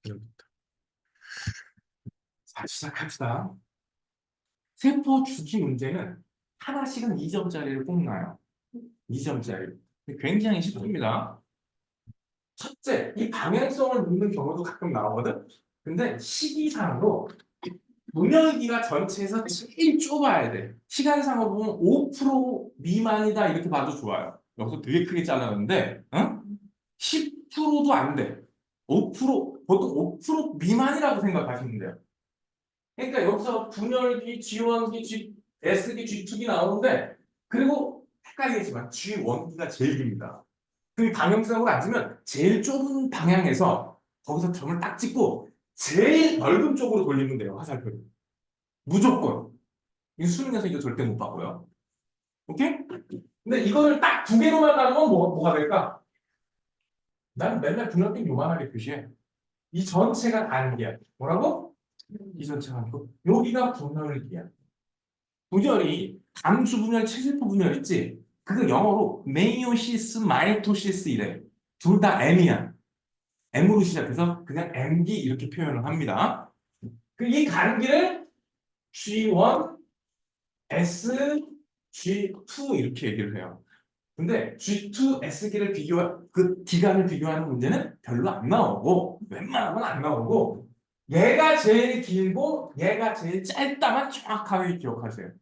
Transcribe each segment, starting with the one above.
여기부터. 자, 시작합시다. 세포 주기 문제는 하나씩은 2점짜리를 뽑나요? 2점짜리. 굉장히 쉽습니다. 첫째, 이 방향성을 묻는 경우도 가끔 나오거든? 근데 시기상으로 분열기가 전체에서 제일 좁아야 돼. 시간상으로 보면 5% 미만이다 이렇게 봐도 좋아요. 여기서 되게 크게 잘랐는데, 응? 10%도 안 돼. 5%, 보통 5% 미만이라고 생각하시면 돼요. 그러니까 여기서 분열기, G1기, S기, G2기 나오는데, 그리고 헷갈리지만 G1기가 제일 깁니다. 그 방향성으로 앉으면 제일 좁은 방향에서 거기서 점을 딱 찍고 제일 넓은 쪽으로 돌리면 돼요, 화살표를. 무조건. 이 수능에서 이거 절대 못 바꿔요. 오케이? 근데 이거를 딱 두 개로만 나누면 뭐가 될까? 난 맨날 분열기 요만하게 표시해. 이 전체가 단기야. 뭐라고? 이 전체가 아니고 여기가 분열기야. 분열이 감수 분열, 체세포 분열 있지? 그거 영어로 메이오시스, 마이토시스 이래. 둘 다 M이야. M으로 시작해서 그냥 M기 이렇게 표현을 합니다. 이 간기를 G1, S, G2 이렇게 얘기를 해요. 근데 G2, S기를 그 기간을 비교하는 문제는 별로 안 나오고 웬만하면 안 나오고 얘가 제일 길고 얘가 제일 짧다만 정확하게 기억하세요.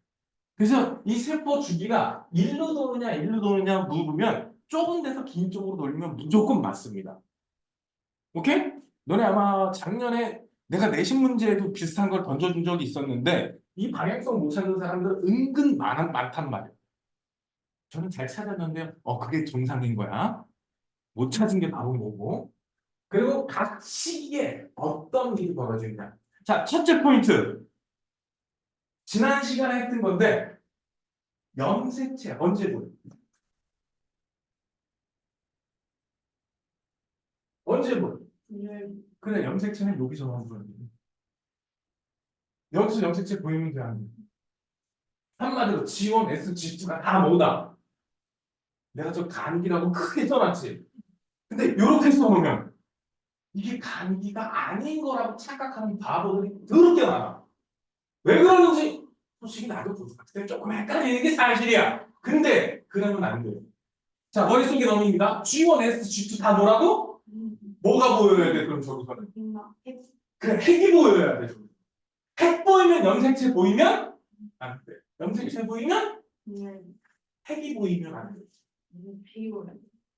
그래서 이 세포 주기가 일로 도느냐 물으면 좁은 데서 긴 쪽으로 돌리면 무조건 맞습니다. 오케이? 너네 아마 작년에 내가 내신 문제에도 비슷한 걸 던져준 적이 있었는데 이 방향성 못 찾는 사람들 은근 많단 말이에요. 저는 잘 찾았는데 그게 정상인 거야. 못 찾은 게 바로 뭐고. 그리고 각 시기에 어떤 일이 벌어지느냐. 자, 첫째 포인트. 지난 시간에 했던 건데 염색체 언제 보여? 언제 보여? 그래, 염색체는 여기서만 보여. 여기서 염색체 보이면 돼, 안 돼? 한마디로 G1, S, G2가 다 뭐다? 내가 저 감기라고 크게 써놨지. 근데 이렇게 써놓으면 이게 감기가 아닌 거라고 착각하는 바보들이 더럽게 많아. 왜 그러는지 솔직히 나도 그때 조금 헷갈리는 게 사실이야. 근데 그러면 안 돼요. 자, 머릿속에 넣습니다. G1, S, G2 다 뭐라고? 뭐가 보여야 돼, 그럼 저기서는? 그래, 핵이 보여야 돼. 핵 보이면 염색체 보이면 안 돼. 염색체 보이면 핵이 보이면 안 돼.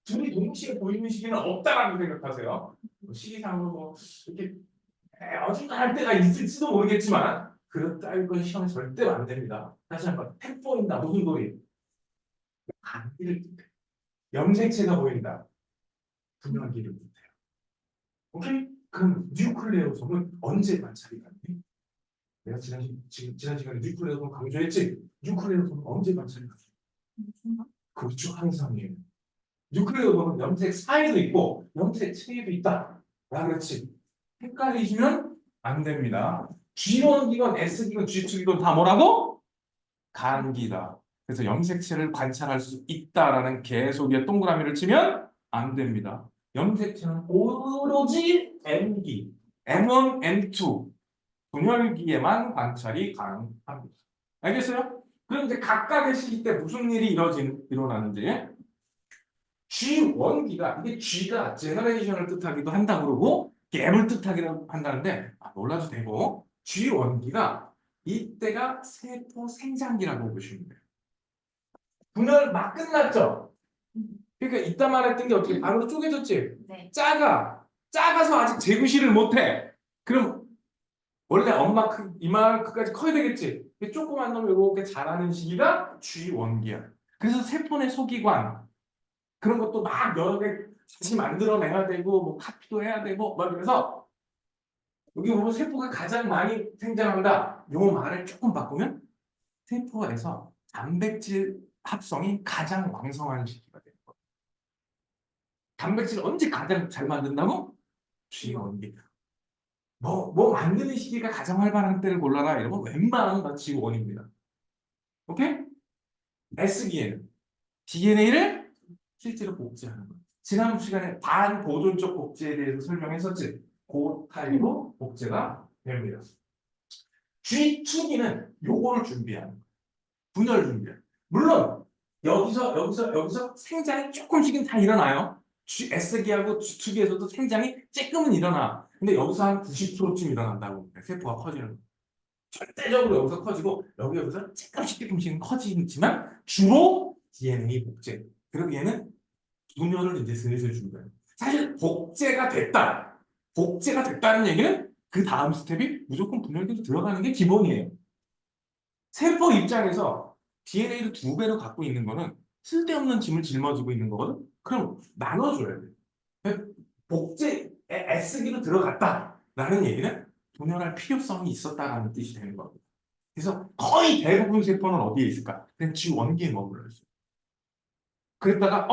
둘이 동시에 보이는 시기는 없다라고 생각하세요. 시기상으로 이렇게 어중간할 때가 있을지도 모르겠지만 그렇다는 건 시험에 절대 안 됩니다. 다시 한번 핵 보인다 무슨 소리? 감기를 뜻해. 염색체가 보인다. 분열기를 뜻해요. 오케이? 그럼 뉴클레오솜은 언제 관찰이 가능해? 내가 지난 시간에 뉴클레오솜 강조했지? 뉴클레오솜은 언제 관찰이 가능해? 그렇죠, 항상이에요. 뉴클레오솜은 염색 사이도 있고 염색 체에도 있다. 라 그렇지. 헷갈리시면 안 됩니다. G1기건 S기건 G2기건 다 뭐라고? 간기다. 그래서 염색체를 관찰할 수 있다라는 계속의 동그라미를 치면 안 됩니다. 염색체는 오로지 M기, M1, M2 분열기에만 관찰이 가능합니다. 알겠어요? 그럼 이제 각각의 시기 때 무슨 일이 일어나는지 G1기가 이게 G가 제너레이션을 뜻하기도 한다 그러고 갭을 뜻하기도 한다는데 놀라도 되고 G1기가 이때가 세포 생장기라고 보시면 돼요. 분열 막 끝났죠? 그러니까 이따 말했던 게 어떻게 반으로 쪼개졌지? 네. 작아서 아직 재구실을 못해. 그럼 원래 엄마 이만큼까지 커야 되겠지? 조그만 놈이 이렇게 자라는 시기가 G1기야. 그래서 세포 내 소기관 그런 것도 막 여러 개 다시 만들어내야 되고 뭐 카피도 해야 되고 막 그래서 여기 보면 세포가 가장 많이 생장한다. 요 말을 조금 바꾸면 세포에서 단백질 합성이 가장 왕성한 시기가 되는 거예요. 단백질 언제 가장 잘 만든다고? G1기. 뭐 만드는 시기가 가장 활발한 때를 골라라 이러면 웬만하면 다 G1입니다. 오케이? S기에는 DNA를 실제로 복제하는 거예요. 지난 시간에 반보존적 복제에 대해서 설명했었지. 고타입으로 복제가 됩니다. G2B는 요거를 준비하는 거예요. 분열 준비해요. 물론 여기서 생장이 조금씩은 다 일어나요. S기하고 G2B에서도 생장이 조금은 일어나. 근데 여기서 한 90%쯤 일어난다고. 세포가 커지는 거예요. 절대적으로 여기서 커지고 여기서 조금씩은 커지지만 주로 DNA 복제. 그리고 얘는 분열을 이제 슬슬 준비해요. 사실 복제가 됐다. 복제가 됐다는 얘기는 그 다음 스텝이 무조건 분열기로 들어가는 게 기본이에요. 세포 입장에서 DNA를 2배로 갖고 있는 거는 쓸데없는 짐을 짊어지고 있는 거거든. 그럼 나눠줘야 돼. 복제 S기로 들어갔다라는 얘기는 분열할 필요성이 있었다라는 뜻이 되는 겁니다. 그래서 거의 대부분 세포는 어디에 있을까? 그냥 G1기에 머물러 있어요. 그랬다가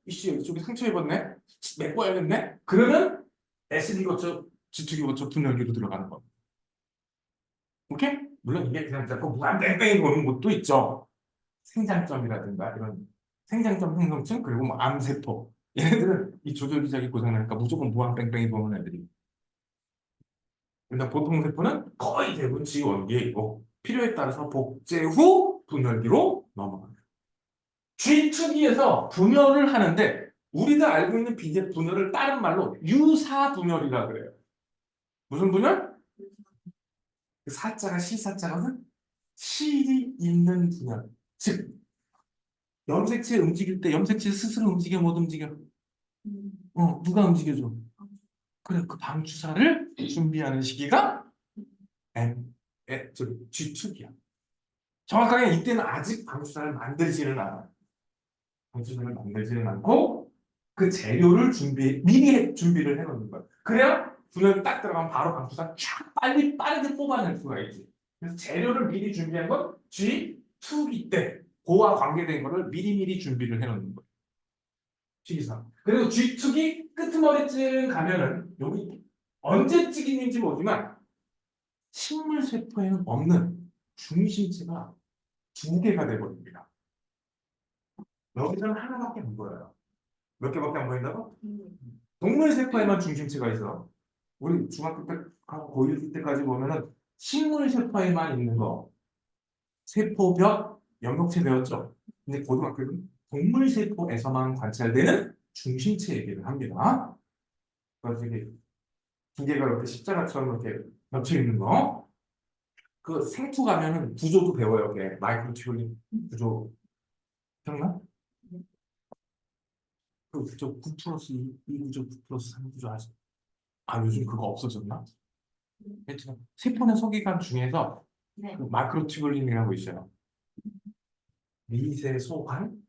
이씨 이쪽에 상처 입었네? 메꿔야겠네? 그러면 SD 거쳐 G2기 거쳐 분열기로 들어가는 겁니다. 오케이? 물론 이게 그냥 자꾸 무한 뺑뺑이 도는 것도 있죠. 생장점이라든가 이런 생장점 생성층 그리고 뭐 암세포 얘네들은 이 조절기작이 고장나니까 무조건 무한 뺑뺑이 도는 애들이. 일단 보통 세포는 거의 대부분 G1기에 있고 필요에 따라서 복제 후 분열기로 넘어갑니다. G2기에서 분열을 하는데 우리가 알고 있는 비제 분열을 다른 말로 유사 분열이라 그래요. 무슨 분열? 그 사자가 실사자거든. 실이 있는 분열. 즉 염색체 움직일 때 염색체 스스로 움직여 못 움직여? 누가 움직여줘? 그래 그 방주사를 준비하는 시기가 G2기야. 정확하게 이때는 아직 방주사를 만들지는 않아. 방주사를 만들지는 않고 그 재료를 미리 준비를 해놓는 거야. 그래야 분열이 딱 들어가면 바로 방주사 쫙 빠르게 뽑아낼 수가 있지. 그래서 재료를 미리 준비한 건 G2기 때 그와 관계된 거를 미리미리 준비를 해놓는 거야. G2상. 그리고 G2기 끄트머리쯤 가면은 여기 언제 찍히는지 모르지만 식물 세포에는 없는 중심체가 2개가 되거든요. 여기서는 하나밖에 안 보여요. 몇 개밖에 안 보인다고? 동물 세포에만 중심체가 있어. 우리 중학교 때, 고1 때까지 보면은 식물 세포에만 있는 거, 세포벽, 염록체 배웠죠. 근데 고등학교는 동물 세포에서만 관찰되는 중심체 얘기를 합니다. 그래서 이게 두 개가 이렇게 십자가처럼 이렇게 겹쳐 있는 거. 그 생투 가면은 구조도 배워요. 마이크로튜뷴 구조 기억나? 그 구조 9 플러스 2 구조 9 플러스 3 구조 아직 요즘 그거 없어졌나? 하여튼 세포는 소기관 중에서 그 마크로튜뷴이라고 있어요. 미세 소관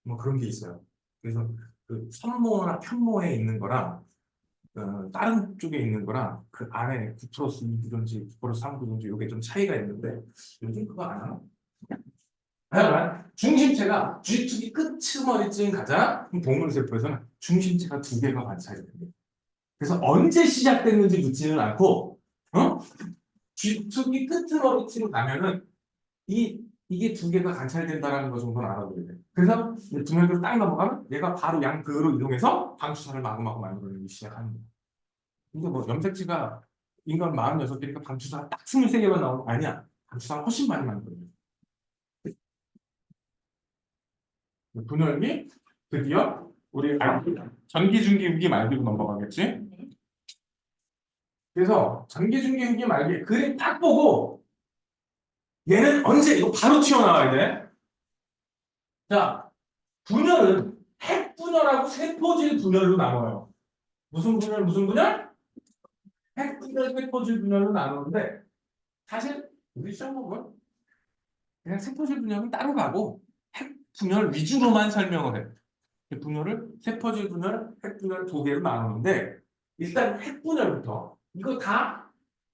뭐 그런 게 있어요. 그래서 그 선모나 편모에 있는 거랑 다른 쪽에 있는 거랑 그 안에 9 플러스 2 구조인지 9 플러스 3 구조인지 이게 좀 차이가 있는데 요즘 그거 안 하나? 하여간 중심체가 G2기 끝머리쯤 가자. 그럼 동물세포에서는 중심체가 2개가 관찰이 됩니다. 그래서 언제 시작됐는지 묻지는 않고 G2기 끝머리쯤 가면은 이게 2개가 관찰된다는 거 정도는 알아둬야 돼. 그래서 분열기로 딱 넘어가면 얘가 바로 양극으로 이동해서 방추사를 마구마구 만들어내기 시작하는 거야. 근데 뭐 염색체가 인간 46개니까 방추사가 딱 23개만 나오는 거 아니야. 방추사가 훨씬 많이 만들어내. 분열기 드디어 우리 전기, 중기, 후기, 말기로 넘어가겠지? 그래서 전기, 중기, 후기, 말기 그림 딱 보고 얘는 언제 이거 바로 튀어나와야 돼. 자, 분열은 핵분열하고 세포질 분열로 나눠요. 무슨 분열, 무슨 분열? 핵분열, 세포질 분열로 나누는데 사실 우리 시험 보면 그냥 세포질 분열은 따로 가고 핵분열 위주로만 설명을 해. 분열을 세포질 분열, 핵분열 2개로 나누는데 일단 핵분열부터 이거 다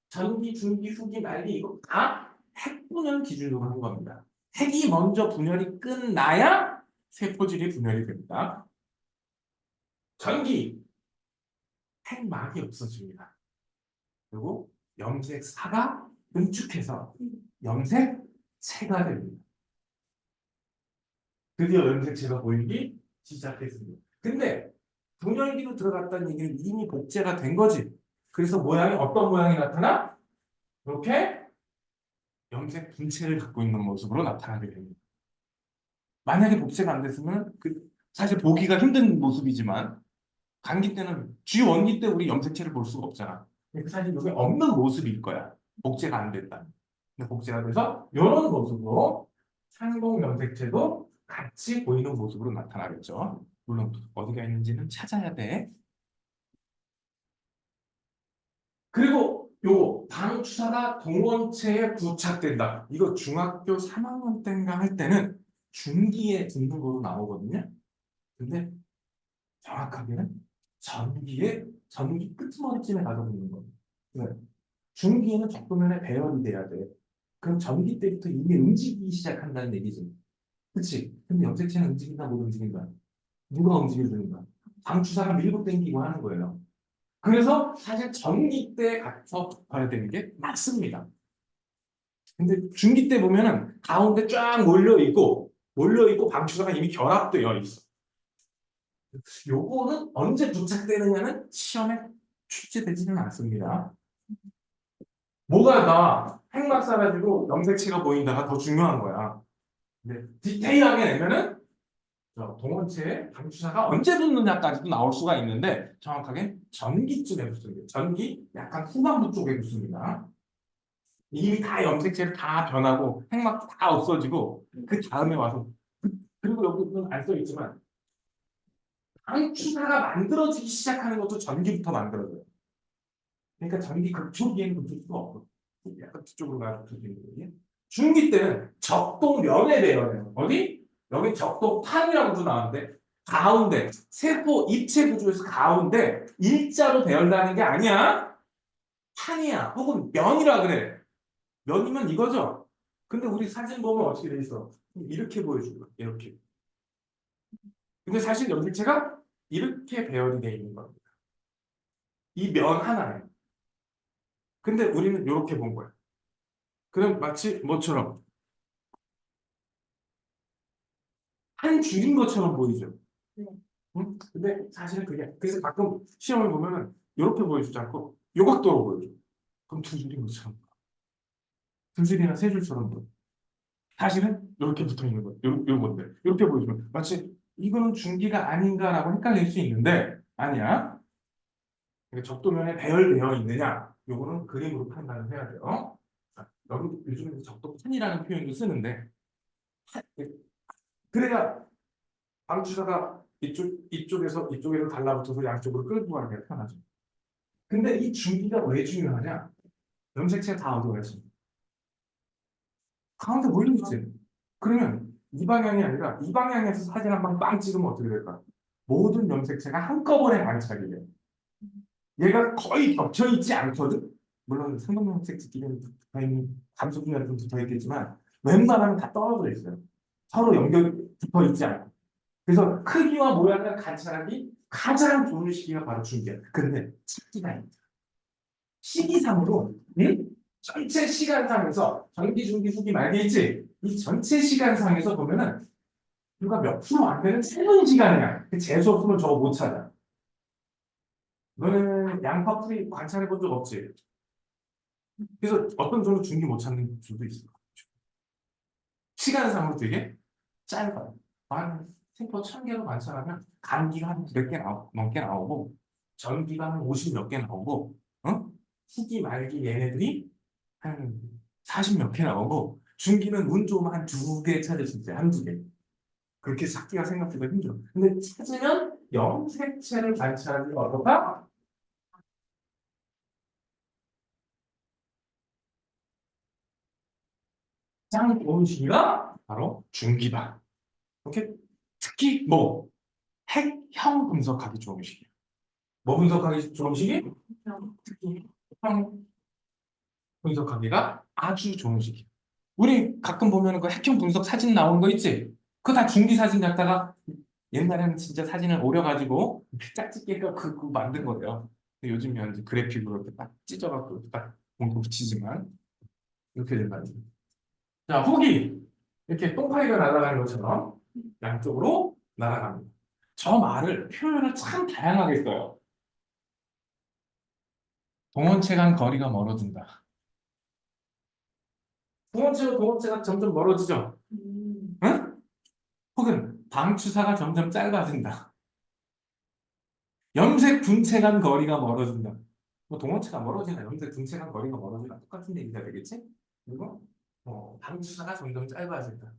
전기, 중기, 후기, 말기 이거 다 핵분열 기준으로 하는 겁니다. 핵이 먼저 분열이 끝나야 세포질이 분열이 됩니다. 전기, 핵막이 없어집니다. 그리고 염색사가 응축해서 염색체가 됩니다. 드디어 염색체가 보이기 시작했습니다. 근데 분열기로 들어갔다는 얘기는 이미 복제가 된 거지. 그래서 모양이 어떤 모양이 나타나? 이렇게 염색 분체를 갖고 있는 모습으로 나타나게 됩니다. 만약에 복제가 안 됐으면 사실 보기가 힘든 모습이지만 감기 때는 G1기 때 우리 염색체를 볼 수가 없잖아. 근데 사실 여기 없는 모습일 거야. 복제가 안 됐다. 근데 복제가 돼서 이런 모습으로 상동 염색체도 같이 보이는 모습으로 나타나겠죠. 물론 어디가 있는지는 찾아야 돼. 그리고 요거 방추사가 동원체에 부착된다. 이거 중학교 3학년 때인가 할 때는 중기에 듣는 거로 나오거든요. 근데 정확하게는 전기 끄트머리쯤에 가서 붙는 거예요. 네. 중기에는 적도면에 배열이 돼야 돼. 그럼 전기 때부터 이미 움직이기 시작한다는 얘기지. 그치? 근데 염색체는 움직인다, 못 움직인다. 누가 움직여주는 거야? 방추사가 밀고 당기고 하는 거예요. 그래서 사실 전기 때 가서 봐야 되는 게 맞습니다. 근데 중기 때 보면은 가운데 쫙 몰려 있고 방추사가 이미 결합되어 있어. 요거는 언제 부착되느냐는 시험에 출제되지는 않습니다. 뭐가 나 핵막 사라지고 염색체가 보인다가 더 중요한 거야. 근데 디테일하게 내면은 동원체에 방추사가 언제 붙느냐까지도 나올 수가 있는데 정확하게 전기쯤에 붙습니다. 전기 약간 후반부 쪽에 붙습니다. 이미 다 염색체를 다 변하고 핵막도 다 없어지고 그 다음에 와서 그리고 여기는 안 써있지만 방추사가 만들어지기 시작하는 것도 전기부터 만들어져요. 그러니까 전기 극초기에는 붙을 수가 없고 약간 뒤쪽으로 가서 붙을 수 있는 거거든요. 중기 때는 적동면에 대여해요. 어디? 여기 적동판이라고도 나왔는데 가운데 세포 입체 구조에서 가운데 일자로 배열다는 게 아니야. 판이야. 혹은 면이라 그래. 면이면 이거죠. 근데 우리 사진 보면 어떻게 돼 있어? 이렇게 보여준 거야. 이렇게. 근데 사실 염색체가 이렇게 배열이 돼 있는 겁니다. 이 면 하나에. 근데 우리는 이렇게 본 거야. 그럼 마치 뭐처럼 한 줄인 것처럼 보이죠. 네. 응? 근데 사실은 그게 그래서 가끔 시험을 보면은 이렇게 보여주지 않고 요 각도로 보여줘. 그럼 두 줄인 것처럼 두 줄이나 세 줄처럼 보여. 사실은 이렇게 붙어 있는 거예요. 요 건데 이렇게 보여주면 마치 이거는 중기가 아닌가라고 헷갈릴 수 있는데 아니야. 그러니까 적도면에 배열되어 있느냐 요거는 그림으로 판단을 해야 돼요. 자, 여기 요즘에 적도판이라는 표현도 쓰는데 그래야 방추사가 이쪽에서 달라붙어서 양쪽으로 끌고 가는 게 편하죠. 근데 이 줄기가 왜 중요하냐? 염색체가 다 어디 가 있어? 가운데 몰려있지. 그러면 이 방향이 아니라 이 방향에서 사진 한 방 빵 찍으면 어떻게 될까? 모든 염색체가 한꺼번에 관찰이 돼. 얘가 거의 겹쳐있지 않거든? 물론 상동 염색체끼리는 붙어있는 감소균이랑 좀 붙어있겠지만 웬만하면 다 떨어져 있어요. 서로 연결 붙어있지 않고. 그래서 크기와 모양을 관찰하기 가장 좋은 시기가 바로 중기야. 근데 찾기가 있다. 시기상으로 응? 전체 시간상에서 전기, 중기, 후기 말게 있지? 이 전체 시간상에서 보면은 누가 몇 프로 안 되는 짧은 시간이야. 그 재수 없으면 저거 못 찾아. 너는 양파풀이 관찰해 본 적 없지? 그래서 어떤 종류 중기 못 찾는 줄도 있어. 시간상으로 되게 짧아요. 한 세포 1000개로 관찰하면 감기가 한 100개 넘게 나오고 전기가 한 50 몇 개 나오고 후기 말기 얘네들이 한 40 몇 개 나오고 중기는 운 좋으면 한 2개 찾을 수 있어요. 한두 개. 그렇게 찾기가 생각보다 힘들어. 근데 찾으면 염색체를 관찰하기 어렵다? 가장 좋은 시기가 바로 중기다. 오케이? 특히 뭐 핵형 분석하기 좋은 시기. 뭐 분석하기 좋은 시기? 특히 핵형 분석하기가 아주 좋은 시기. 우리 가끔 보면 그 핵형 분석 사진 나오는 거 있지? 그거 다 중기 사진 갖다가 옛날에는 진짜 사진을 오려가지고 짝짓기가 그거 만든 거예요. 근데 요즘은 이제 그래픽으로 이렇게 딱 찢어갖고 딱 공구 붙이지만 이렇게 된다. 자, 후기. 이렇게 똥파이가 날아가는 것처럼 양쪽으로 날아갑니다. 저 말을 표현을 참 다양하게 써요. 동원체 간 거리가 멀어진다. 동원체와 동원체가 점점 멀어지죠. 응? 혹은 방추사가 점점 짧아진다. 염색 분체 간 거리가 멀어진다. 뭐 동원체가 멀어지나 염색 분체 간 거리가 멀어지나 똑같은 얘기가 되겠지? 그리고 방추사가 점점 짧아진다.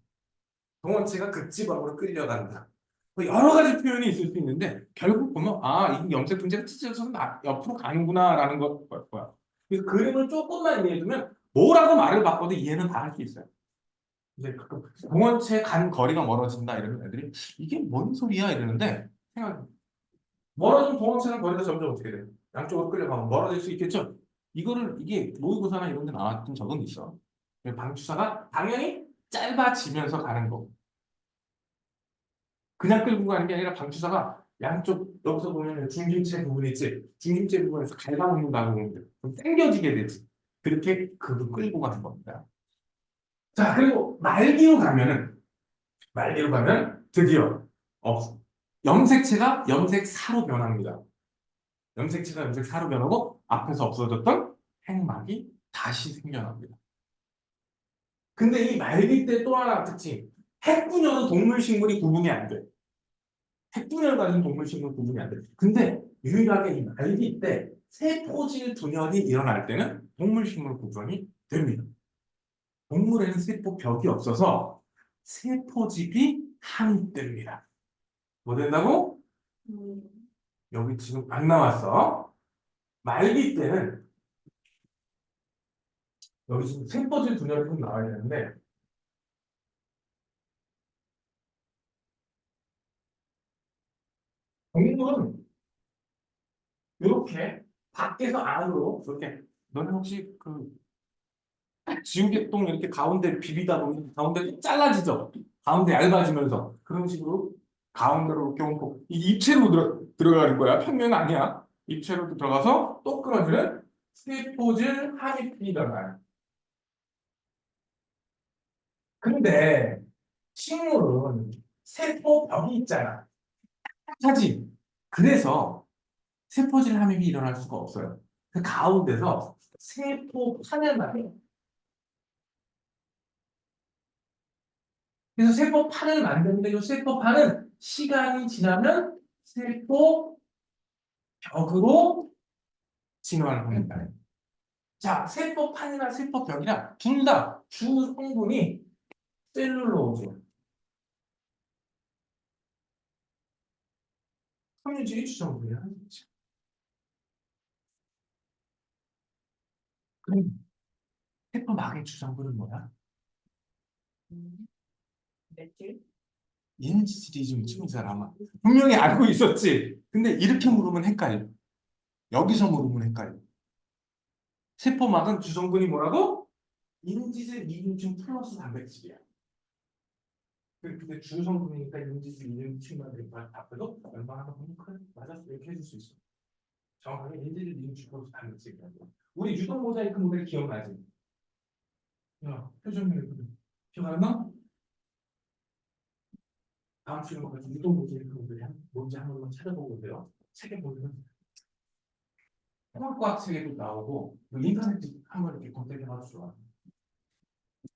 동원체가 극지방으로 끌려간다. 뭐 여러 가지 표현이 있을 수 있는데 결국 보면 이 염색 분자가 찢어져서 옆으로 가는구나라는 거야. 그래서 그림을 조금만 이해해두면 뭐라고 말을 바꿔도 이해는 다 할 수 있어요. 근데 가끔 동원체 간 거리가 멀어진다 이러면 애들이 이게 뭔 소리야 이러는데 생각 멀어진 동원체는 거리가 점점 어떻게 돼요? 양쪽으로 끌려가면 멀어질 수 있겠죠? 이게 모의고사나 이런 데 나왔던 적은 있어. 방추사가 당연히 짧아지면서 가는 거. 그냥 끌고 가는 게 아니라 방추사가 양쪽 여기서 보면 중심체 부분이 있지. 중심체 부분에서 갉아먹는다고 보면 돼. 그럼 당겨지게 되지. 그렇게 그걸 끌고 가는 겁니다. 자, 그리고 말기로 가면 드디어 염색체가 염색사로 변합니다. 염색체가 염색사로 변하고 앞에서 없어졌던 핵막이 다시 생겨납니다. 근데 이 말기 때 또 하나 특징. 핵분열은 동물, 식물이 구분이 안 돼. 핵분열 가진 동물, 식물 구분이 안 돼. 근데 유일하게 이 말기 때 세포질 분열이 일어날 때는 동물, 식물 구분이 됩니다. 동물에는 세포벽이 없어서 세포집이 함입됩니다. 뭐 된다고? 여기 지금 안 나왔어. 말기 때는 여기 지금 세포질 분열이 좀 나와야 되는데 동물은 이렇게 밖에서 안으로 이렇게 너는 혹시 그 지우개똥 이렇게 가운데 비비다 보면 가운데 잘라지죠? 가운데 얇아지면서 그런 식으로 가운데로 이렇게 얹고 이 입체로 들어가는 거야. 평면 아니야. 입체로 들어가서 또 끊어지는 세포질 함입이 일어나요. 근데 식물은 세포벽이 있잖아. 하지. 그래서 세포질 함입이 일어날 수가 없어요. 그 가운데서 세포판을 만들어요. 그래서 세포판을 만드는데 이 세포판은 시간이 지나면 세포벽으로 진화를 합니다. 자, 세포판이나 세포벽이나 둘 다 주 성분이 셀룰로즈, 섬유질이 주 성분이야. 그럼 세포막의 주 성분은 뭐야? 인지질이 좀 이 사람아. 분명히 알고 있었지. 근데 이렇게 물으면 헷갈려. 여기서 물으면 헷갈려. 세포막은 주 성분이 뭐라고? 인지질, 이중층 플러스 단백질이야. 근데 주 성분이니까 인지질, 이중층만 답해도 얼마나 보면 그래 맞았어 이렇게 해줄 수 있어. 정확하게 인지질, 이중층 플러스 단백질이야. 우리 유동 모자이크 모델 기억나지? 야, 표정이 기억 안 나? 다음 시간까지 유동 모자이크 모델이 뭔지 한 번만 찾아보고 오세요. 책에 보면 통합과학 책에도 나오고 인터넷 한번 이렇게 검색해봐도 좋아.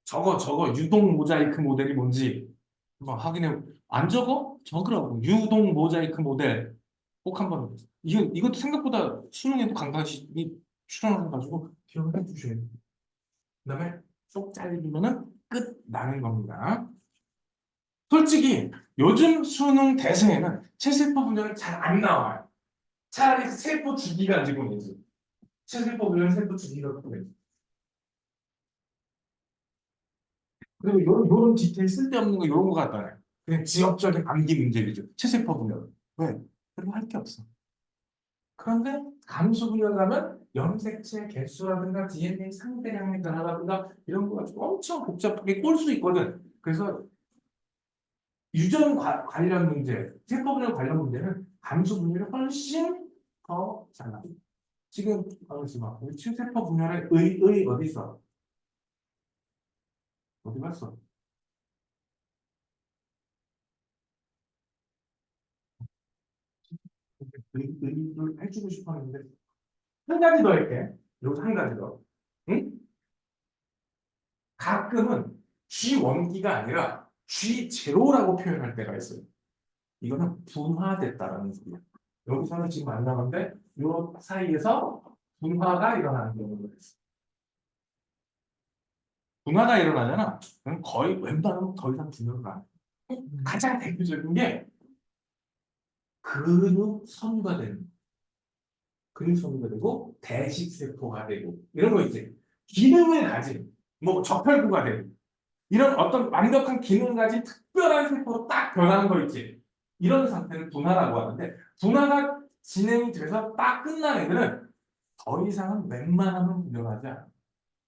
저거 유동 모자이크 모델이 뭔지 한번 확인해. 안 적어? 적으라고. 유동 모자이크 모델 꼭 한번. 이것도 생각보다 수능에도 간간히 출연해가지고 기억해 주셔야 돼요. 그다음에 쏙 잘리면은 끝 나는 겁니다. 솔직히 요즘 수능 대세에는 체세포 분열은 잘 안 나와요. 차라리 세포 주기가 지고 있지. 체세포 분열, 세포 주기가 크고 있지. 그리고 요런 디테일 쓸데없는 거 이런 거 같잖아요. 그냥 지역적인 암기 문제이죠. 체세포 분열. 왜? 그리고 할 게 없어. 그런데 감수 분열하면 염색체 개수라든가 DNA 상대량의 변화라든가 이런 거 가지고 엄청 복잡하게 꼴 수 있거든. 그래서 유전 관련 문제, 세포 분열 관련 문제는 감수 분열이 훨씬 더 잘 나와. 지금 잠시만 우리 칠세포 분열의 의 어디 있어? 어디 갔어? 의를 해주고 싶었는데 한 가지 더 할게. 여기서 한 가지 더. 응? 가끔은 G1기가 아니라 G0라고 표현할 때가 있어요. 이거는 분화됐다라는 소리야. 여기서는 지금 안 나오는데 요 사이에서 분화가 일어나는 경우가 있어. 분화가 일어나잖아. 그럼 거의 웬만하면 더 이상 분열을 안 해. 가장 대표적인 게 근육 선유가 되는 거. 근육 선유가 되고 대식세포가 되고 이런 거 있지. 기능을 가진 뭐 적혈구가 되고 이런 어떤 완벽한 기능을 가진 특별한 세포로 딱 변하는 거 있지. 이런 상태를 분화라고 하는데 분화가 진행이 돼서 딱 끝난 애들은 더 이상은 웬만하면 분열하지 않아.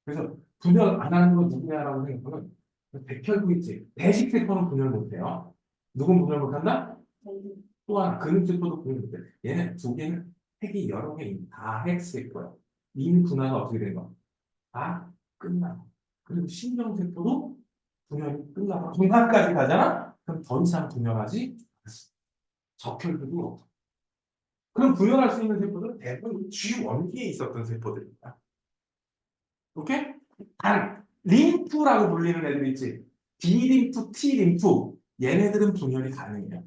그래서 분열 안 하는 건 누구냐라고 생각하면 백혈구 있지. 대식세포는 분열 못해요. 누군 분열 못한다? 또 하나 근육세포도 분열 못해. 얘는 두 개는 핵이 여러 개 있는 다핵세포야. 이미 분화가 어떻게 된 거야? 다 끝나. 그리고 신경세포도 분열이 끝나고 분화까지 가잖아? 그럼 더 이상 분열하지 않습니다. 적혈구도 없어. 그럼 분열할 수 있는 세포들은 대부분 G1기에 있었던 세포들입니다. 오케이? 단, 림프라고 불리는 애들 있지. B림프, T림프. 얘네들은 분열이 가능해요.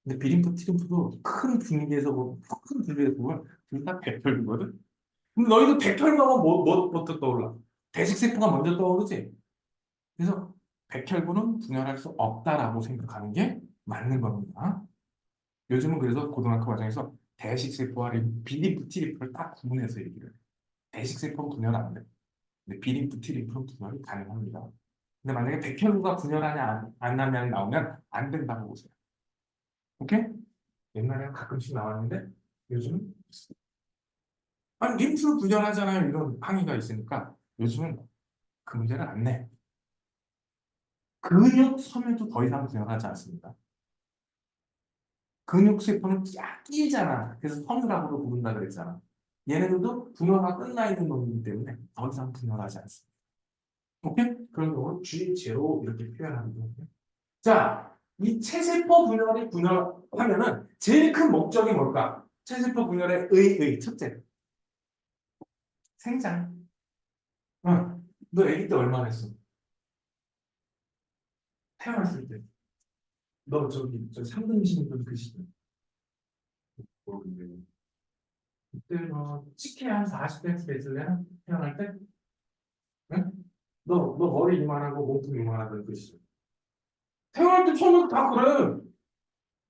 근데 B림프, T림프도 큰 분위기에서 보면, 큰 분위기에서 보면 둘 다 백혈구거든? 근데 너희도 백혈구 하면 뭐부터 떠올라? 대식세포가 먼저 떠오르지? 그래서 백혈구는 분열할 수 없다라고 생각하는 게 맞는 겁니다. 요즘은 그래서 고등학교 과정에서 대식세포와 B림프, T림프를 딱 구분해서 얘기를 해. 대식세포는 분열 안 돼. 근데 B림프, T림프는 분열이 가능합니다. 근데 만약에 백혈구가 분열하냐 안 하냐 나오면 안 된다고 보세요. 오케이? 옛날에는 가끔씩 나왔는데 요즘은 아니 림프를 분열하잖아요. 이런 항의가 있으니까 요즘은 그 문제는 안 내. 근육 섬유도 더 이상 분열하지 않습니다. 근육 세포는 끼잖아. 그래서 섬유라고도 부른다 그랬잖아. 얘네들도 분열가 끝나 있는 놈이기 때문에 더 이상 분열하지 않습니다. 오케이? 그런 경우는 G0 이렇게 표현하기도 해요. 자, 이 체세포 분열이 분열하면은 제일 큰 목적이 뭘까? 체세포 분열의 첫째, 생장. 응. 너 아기 때 얼마나 했어? 태어났을 때. 너 저기 3등 신분 그 시대. 모르겠네. 그때 뭐 치킨 한 40cm 됐을래? 태어날 때? 응? 너 머리 이만하고 몸통 이만하던 그 시절. 태어날 때 처음부터 다 그래.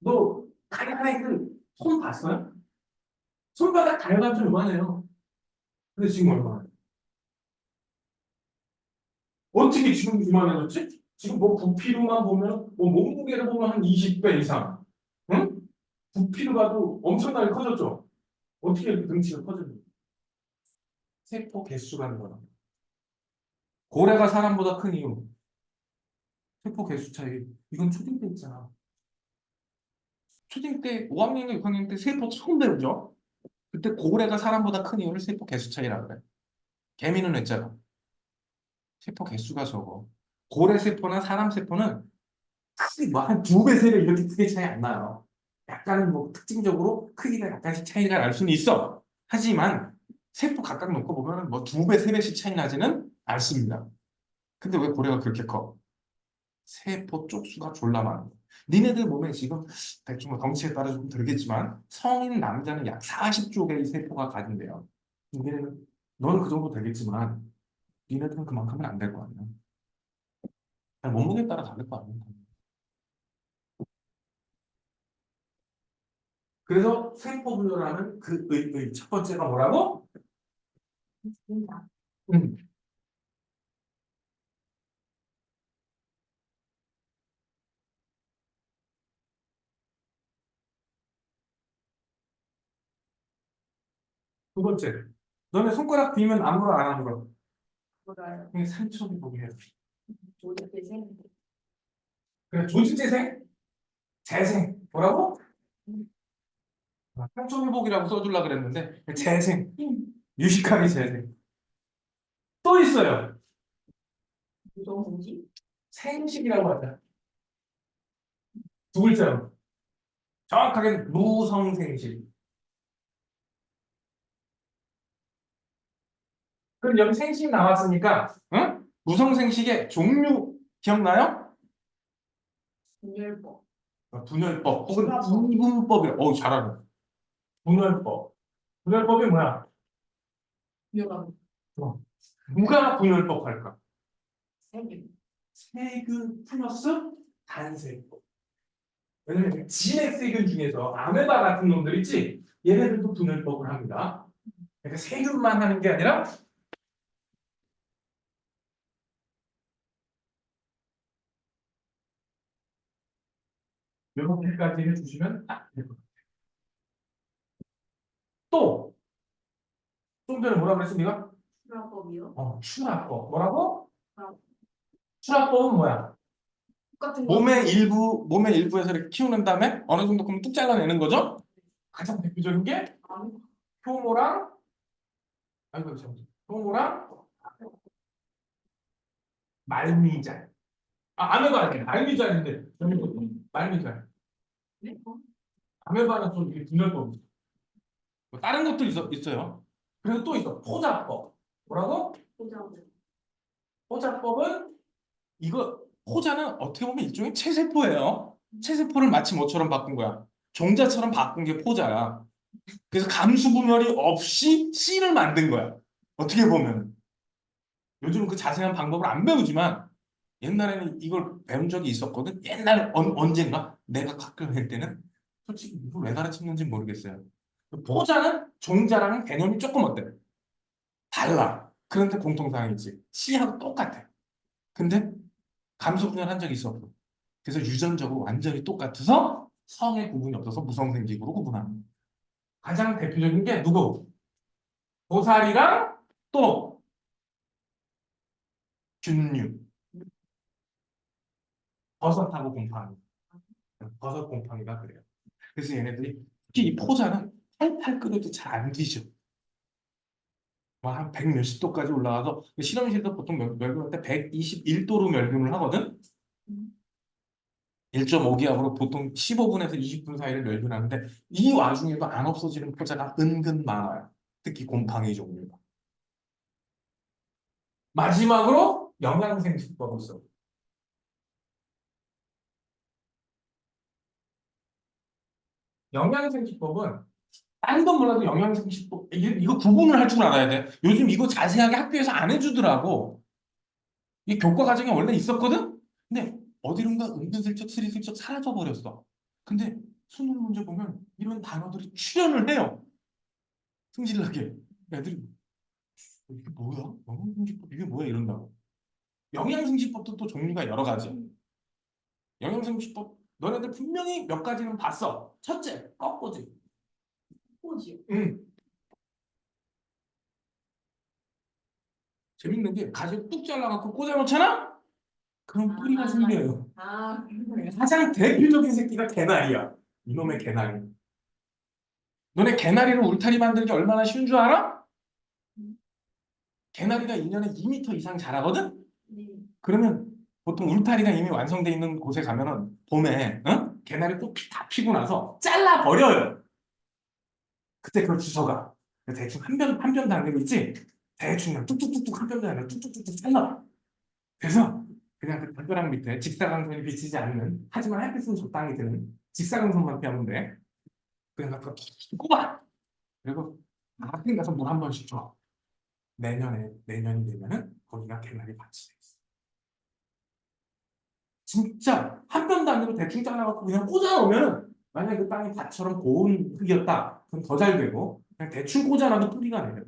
너 가난한 애들 손 봤어요? 손바닥 달간 좀 이만해요. 근데 지금 얼마나? 어떻게 지금 이만해졌지? 지금 뭐 부피로만 보면 뭐 몸무게를 보면 한 20배 이상. 응? 부피로 봐도 엄청나게 커졌죠? 어떻게 이렇게 등치가 커졌는지. 세포 개수가 늘어나. 고래가 사람보다 큰 이유. 세포 개수 차이. 이건 초딩 때 있잖아. 초딩 때 5학년인가 6학년 때 세포 처음 배우죠? 그때 고래가 사람보다 큰 이유를 세포 개수 차이라고 그래. 개미는 했잖아. 세포 개수가 적어. 고래 세포나 사람 세포는 크게 뭐한 두 배, 세 배 이렇게 크게 차이 안 나요. 약간은 뭐 특징적으로 크기가 약간씩 차이가 날 수는 있어. 하지만 세포 각각 놓고 보면 뭐 두 배, 세 배씩 차이 나지는 않습니다. 근데 왜 고래가 그렇게 커? 세포 쪽수가 졸라 많아. 니네들 몸에 지금 대충 뭐 덩치에 따라 좀 들겠지만 성인 남자는 약 40조 개의 세포가 가진대요. 니네는 너는 그 정도 되겠지만 니네들은 그만큼은 안 될 거 아니야. 몸무게에 따라 다를 거 아니야. 그래서 세포 분열하는 그 첫 번째가 뭐라고? 음. 두 번째. 너네 손가락 비면 아무로 안 하는 거. 몰라요. 그냥 상처를 보게 해요. 조직재생. 그래, 조직재생? 재생. 뭐라고? 상처 회복이라고 써주려고 그랬는데 재생. 유식하게 재생. 또 있어요. 무정생식? 생식이라고 하자. 두 글자로. 정확하게 무성생식. 그럼 여기 생식 나왔으니까, 응? 무성생식의 종류 기억나요? 분열법. 분열법 혹은 이분법이라. 잘하네. 분열법. 분열법이 뭐야? 분열하고. 누가 분열법 할까? 세균. 세균 플러스 단세법. 왜냐면 진핵 세균 중에서 아메바 같은 놈들 있지? 얘네들도 분열법을 합니다. 그러니까 세균만 하는 게 아니라 이렇게까지 해주시면 딱 될 것 같아요. 또, 좀 전에 뭐라고 그랬습니까? 분열법이요? 추락법. 뭐라고? 아. 추락법은 뭐야? 똑같은 거. 몸의 일부에서 이렇게 키우는 다음에 어느 정도 그럼 뚝 잘라내는 거죠? 가장 대표적인 게 효모랑, 아이고, 잠시만. 효모랑 말미잘. 아메바 아니야. 말미잘인데. 말미잘. 네? 아메바는 좀 이게 분열법이죠. 뭐 다른 것도 있어요. 그리고 또 있어. 포자법. 뭐라고? 포자법은 이거 포자는 어떻게 보면 일종의 체세포예요. 체세포를 마치 뭐처럼 바꾼 거야. 종자처럼 바꾼 게 포자야. 그래서 감수분열이 없이 씨를 만든 거야. 어떻게 보면. 요즘은 그 자세한 방법을 안 배우지만 옛날에는 이걸 배운 적이 있었거든. 옛날 언젠가 내가 가끔 할 때는 솔직히 이걸 왜 가르쳤는지 모르겠어요. 포자는 종자라는 개념이 조금 어때? 달라. 그런데 공통사항이 있지. 씨하고 똑같아. 근데 감수분열한 적이 있었고. 그래서 유전적으로 완전히 똑같아서 성의 구분이 없어서 무성생식으로 구분합니다. 가장 대표적인 게 누구? 보살이랑 또 균류. 버섯하고 곰팡이. 버섯 곰팡이가 그래요. 그래서 얘네들이 특히 이 포자는 팔팔 끓여도 잘 안 뒤져. 뭐한 100 몇십 도까지 올라가서 실험실에서 보통 멸균할 때 121도로 멸균을 하거든. 1.5기압으로 보통 15분에서 20분 사이를 멸균하는데 이 와중에도 안 없어지는 포자가 은근 많아요. 특히 곰팡이 종류가. 마지막으로 영양생식법이 있어. 영양생식법은 다른 건 몰라도 영양생식법 이거 구분을 할 줄 알아야 돼. 요즘 이거 자세하게 학교에서 안 해주더라고. 이 교과 과정에 원래 있었거든? 근데 어디론가 은근슬쩍 스리슬쩍 사라져 버렸어. 근데 수능 문제 보면 이런 단어들이 출연을 해요. 승질나게. 애들이 이게 뭐야? 영양생식법 이게 뭐야? 이런다고. 영양생식법도 또 종류가 여러 가지. 영양생식법 너네들 분명히 몇 가지는 봤어. 첫째, 꺾고지. 꼬지요. 응. 재밌는 게 가지를 뚝 잘라갖고 꽂아놓잖아? 그럼 뿌리가 생겨요. 그래요. 가장 대표적인 새끼가 개나리야. 이놈의 개나리. 너네 개나리로 울타리 만들기 얼마나 쉬운 줄 알아? 개나리가 1년에 2m 이상 자라거든? 네. 그러면 보통 울타리가 이미 완성돼 있는 곳에 가면은 봄에 개나리 꽃 다 피고 나서 잘라 버려요. 그때 그걸 주워가. 대충 한 변도 안 되고 있지? 대충 그냥 뚝뚝뚝뚝 한 변도 안 되고 뚝뚝뚝뚝 잘라. 그래서 그냥 그 담벼락 밑에 직사광선이 비치지 않는 하지만 햇빛은 적당히 드는 직사광선만 피하면 돼. 그냥 갖다가 툭툭 꼽아. 그리고 가끔 가서 물 한 번씩 줘. 내년이 되면은 거기가 개나리 밭이 돼 있어. 진짜 한 변도 안 되고 대충 잘라갖고 그냥 꽂아놓으면 만약에 그 땅이 밭처럼 고운 흙이었다. 그럼 더 잘 되고 그냥 대충 꽂아놔도 뿌리가 내려.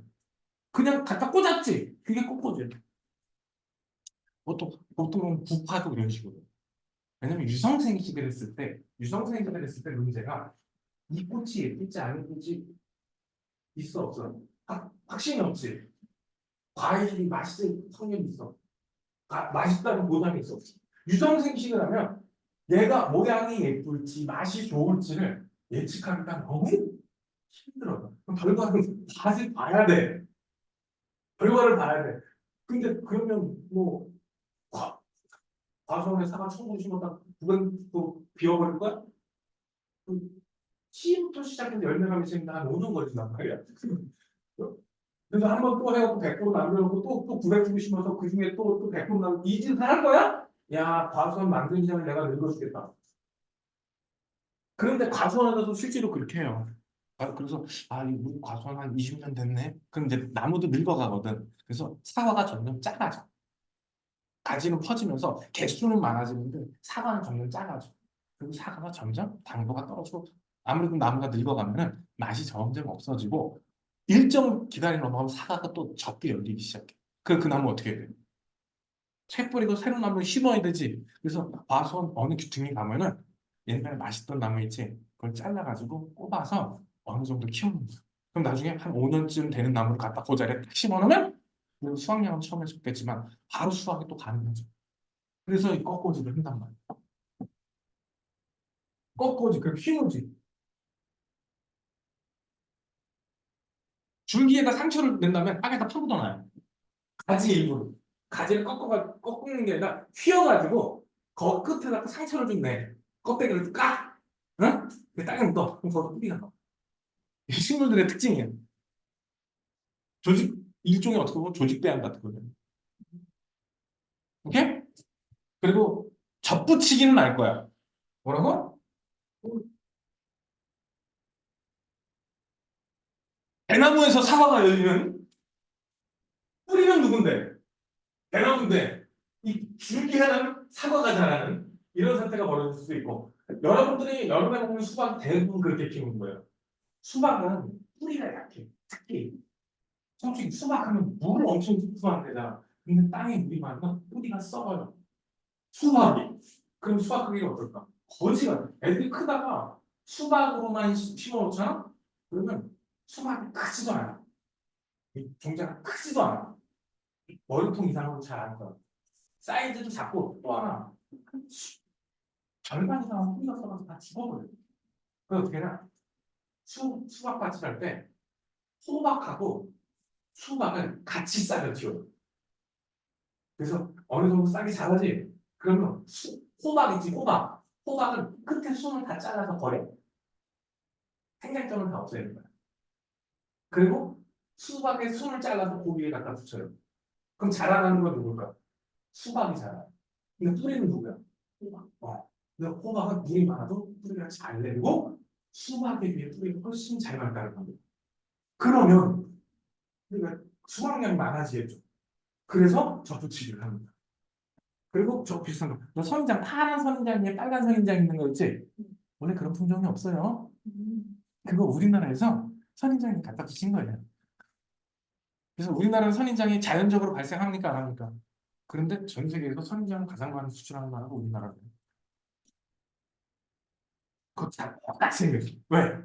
그냥 갖다 꽂았지. 그게 꽃꽂이야. 보통은 부파도 그런 식으로. 왜냐면 유성생식을 했을 때 문제가 이 꽃이 예쁠지 안 예쁠지 있어 없어? 확신이 없지. 과일이 맛있을 확률이 있어. 맛있다는 보장이 있어 없어. 유성생식을 하면 얘가 모양이 예쁠지 맛이 좋을지를 예측하기가 너무 힘들어. 그럼 결과는 다시 봐야 돼. 결과를 봐야 돼. 근데 그러면 뭐 과수원에 사과 천공 심었다 그건 또 비워버릴 거야? 씨부터 시작해서 열매가 맺힌다 한 5년 걸린단 말이야. 그래서 한 번 또 해갖고 100% 남겨놓고 또 900주고 심어서 그 중에 또 100% 남겨. 이 짓을 할 거야? 야, 과수원 만들기 전에 내가 늙어주겠다. 그런데 과수원에서도 실제로 그렇게 해요. 그래서 우리 과수원 한 20년 됐네. 그럼 이제 나무도 늙어가거든. 그래서 사과가 점점 작아져. 가지는 퍼지면서 개수는 많아지는데 사과는 점점 작아져. 그리고 사과가 점점 당도가 떨어지고 아무래도 나무가 늙어가면은 맛이 점점 없어지고 일정 기간이 넘어가면 사과가 또 적게 열리기 시작해. 그 나무 어떻게 해야 돼? 채 뿌리고 새로운 나무를 심어야 되지. 그래서 과수원 어느 규퉁에 가면은 옛날에 맛있던 나무 있지? 그걸 잘라가지고 꼽아서 어느 정도 키우는 거야. 그럼 나중에 한 5년쯤 되는 나무를 갖다 그 자리에 딱 심어놓으면 물론 수확량은 처음에 적겠지만 바로 수확이 또 가능하죠. 그래서 이 꺾꽂이를 한단 말이야. 꺾꽂이, 그 키우지. 줄기에다 상처를 낸다면 땅에다 파묻어놔요. 가지 일부를. 가지를 꺾는 게 아니라 휘어가지고 거 끝에다 상처를 좀 내. 껍데기를 까! 응? 그 땅에 묻어. 그럼 거기 뿌리가 나와. 이 식물들의 특징이에요. 조직, 일종의 어떻게 보면 조직배양 같은 거예요. 오케이? 그리고 접붙이기는 알 거야. 뭐라고? 대나무에서 사과가 열리는 뿌리는 누군데? 대나무인데 이 줄기 하나는 사과가 자라는 이런 사태가 벌어질 수도 있고 여러분들이 여름에 먹는 수박 대부분 그렇게 키우는 거예요. 수박은 뿌리가 약해. 특히 솔직히 수박하면 물을 엄청 흡수하는 데잖아. 근데 땅에 물이 많으면 뿌리가 썩어요. 수박이. 그럼 수박 크기가 어떨까? 거지가 돼. 애들이 크다가 수박으로만 심어놓잖아? 그러면 수박이 크지도 않아. 이 종자가 크지도 않아. 머리통 이상으로 잘 안 커요. 사이즈도 작고 또 하나 절반 이상은 뿌리가 썩어서 다 죽어버려요. 그래서 어떻게 해나 수박밭을 할 때 호박하고 수박을 같이 싹을 틔워요. 그래서 어느 정도 싹이 자라지? 그러면 호박이지 호박. 호박은 끝에 순을 다 잘라서 버려. 생장점을 다 없애는 거야. 그리고 수박의 순을 잘라서 고기에 갖다 붙여요. 그럼 자라나는 건 누굴까? 수박이 자라요. 근데 뿌리는 누구야? 호박. 근데 호박은 물이 많아도 뿌리가 잘 내리고 수박에 비해 뿌리가 훨씬 잘 마른다는 겁니다. 그러면 우리가 수확량이 많아지겠죠. 그래서 접붙이기를 합니다. 그리고 저 비슷한 거. 너 선인장, 파란 선인장 위에 빨간 선인장 있는 거 있지? 원래 그런 품종이 없어요. 그거 우리나라에서 선인장이 갖다 붙인 거예요. 그래서 우리나라는 선인장이 자연적으로 발생합니까? 안 합니까? 그런데 전 세계에서 선인장을 가장 많이 수출하는 나라가 우리나라예요. 그거 다 똑같이 생겼어. 왜?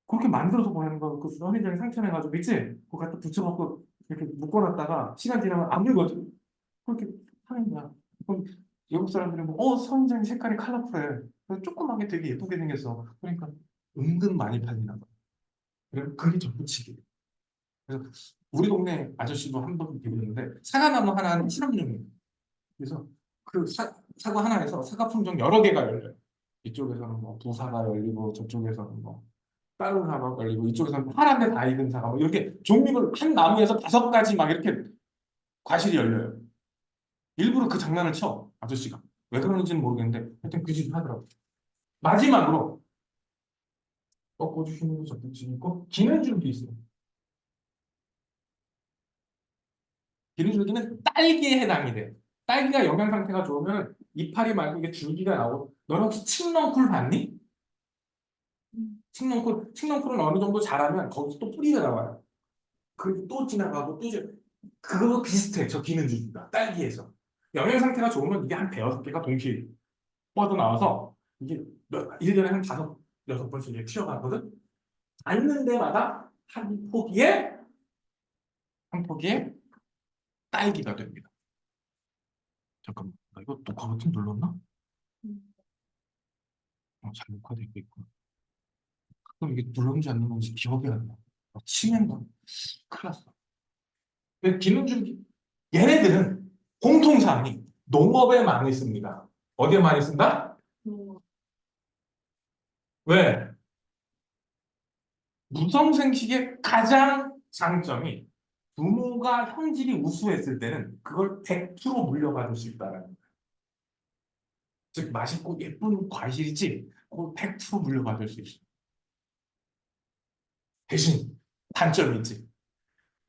그렇게 만들어서 보내는 거, 그 선인장이 상처내가지고, 있지? 그거 갖다 붙여갖고 이렇게 묶어놨다가 시간 지나면 안 물거든. 그렇게 하는 거야. 그럼 외국 사람들이 뭐, 선인장 색깔이 컬러풀해. 그래서 조그맣게 되게 예쁘게 생겼어. 그러니까 은근 많이 팔리나 봐. 그리고 그게 전부치기. 그래서 우리 동네 아저씨도 한 번 비밀는데 사과나무 하나는 실험용이에요. 그래서 그 사과 하나에서 사과 품종 여러 개가 열려요. 이쪽에서는 뭐 부사가 열리고 저쪽에서는 뭐 다른 사과가 열리고 이쪽에서는 파란데 다 익은 사과 뭐 이렇게 종류를 한 나무에서 5가지 막 이렇게 과실이 열려요. 일부러 그 장난을 쳐 아저씨가 왜 그러는지는 모르겠는데 하여튼 그 짓을 하더라고요. 마지막으로 꺾어주시는 거 접붙이 있고 기는줄기 있어요. 기는줄기는 딸기에 해당이 돼. 딸기가 영양 상태가 좋으면 이파리 말고 이게 줄기가 나오고 너는 혹시 칡넝쿨 봤니? 칡넝쿨은 어느 정도 자라면 거기서 또 뿌리가 나와요. 그리고 또 지나가고 그거 비슷해. 저 기는줄기가 딸기에서 영양 상태가 좋으면 이게 한 대여섯 개가 동시에 뻗어나와서 이게 1년에 한 5, 6번씩 이렇게 튀어나거든. 앉는 데마다 한 포기에 딸기가 됩니다. 잠깐만, 나 이거 녹화 버튼 눌렀나? 잘 녹화되고 있구나. 그럼 이게 눌렀는지 안 눌렀는지 기억이 안 나. 치면 거 큰일 났어. 근데 기능줄기 얘네들은 공통사항이 농업에 많이 씁니다. 어디에 많이 쓴다? 왜? 무성생식의 가장 장점이 부모가 형질이 우수했을 때는 그걸 100% 물려받을 수 있다는 거예요. 즉 맛있고 예쁜 과실이지 그걸 100% 물려받을 수 있어. 대신 단점이 있지.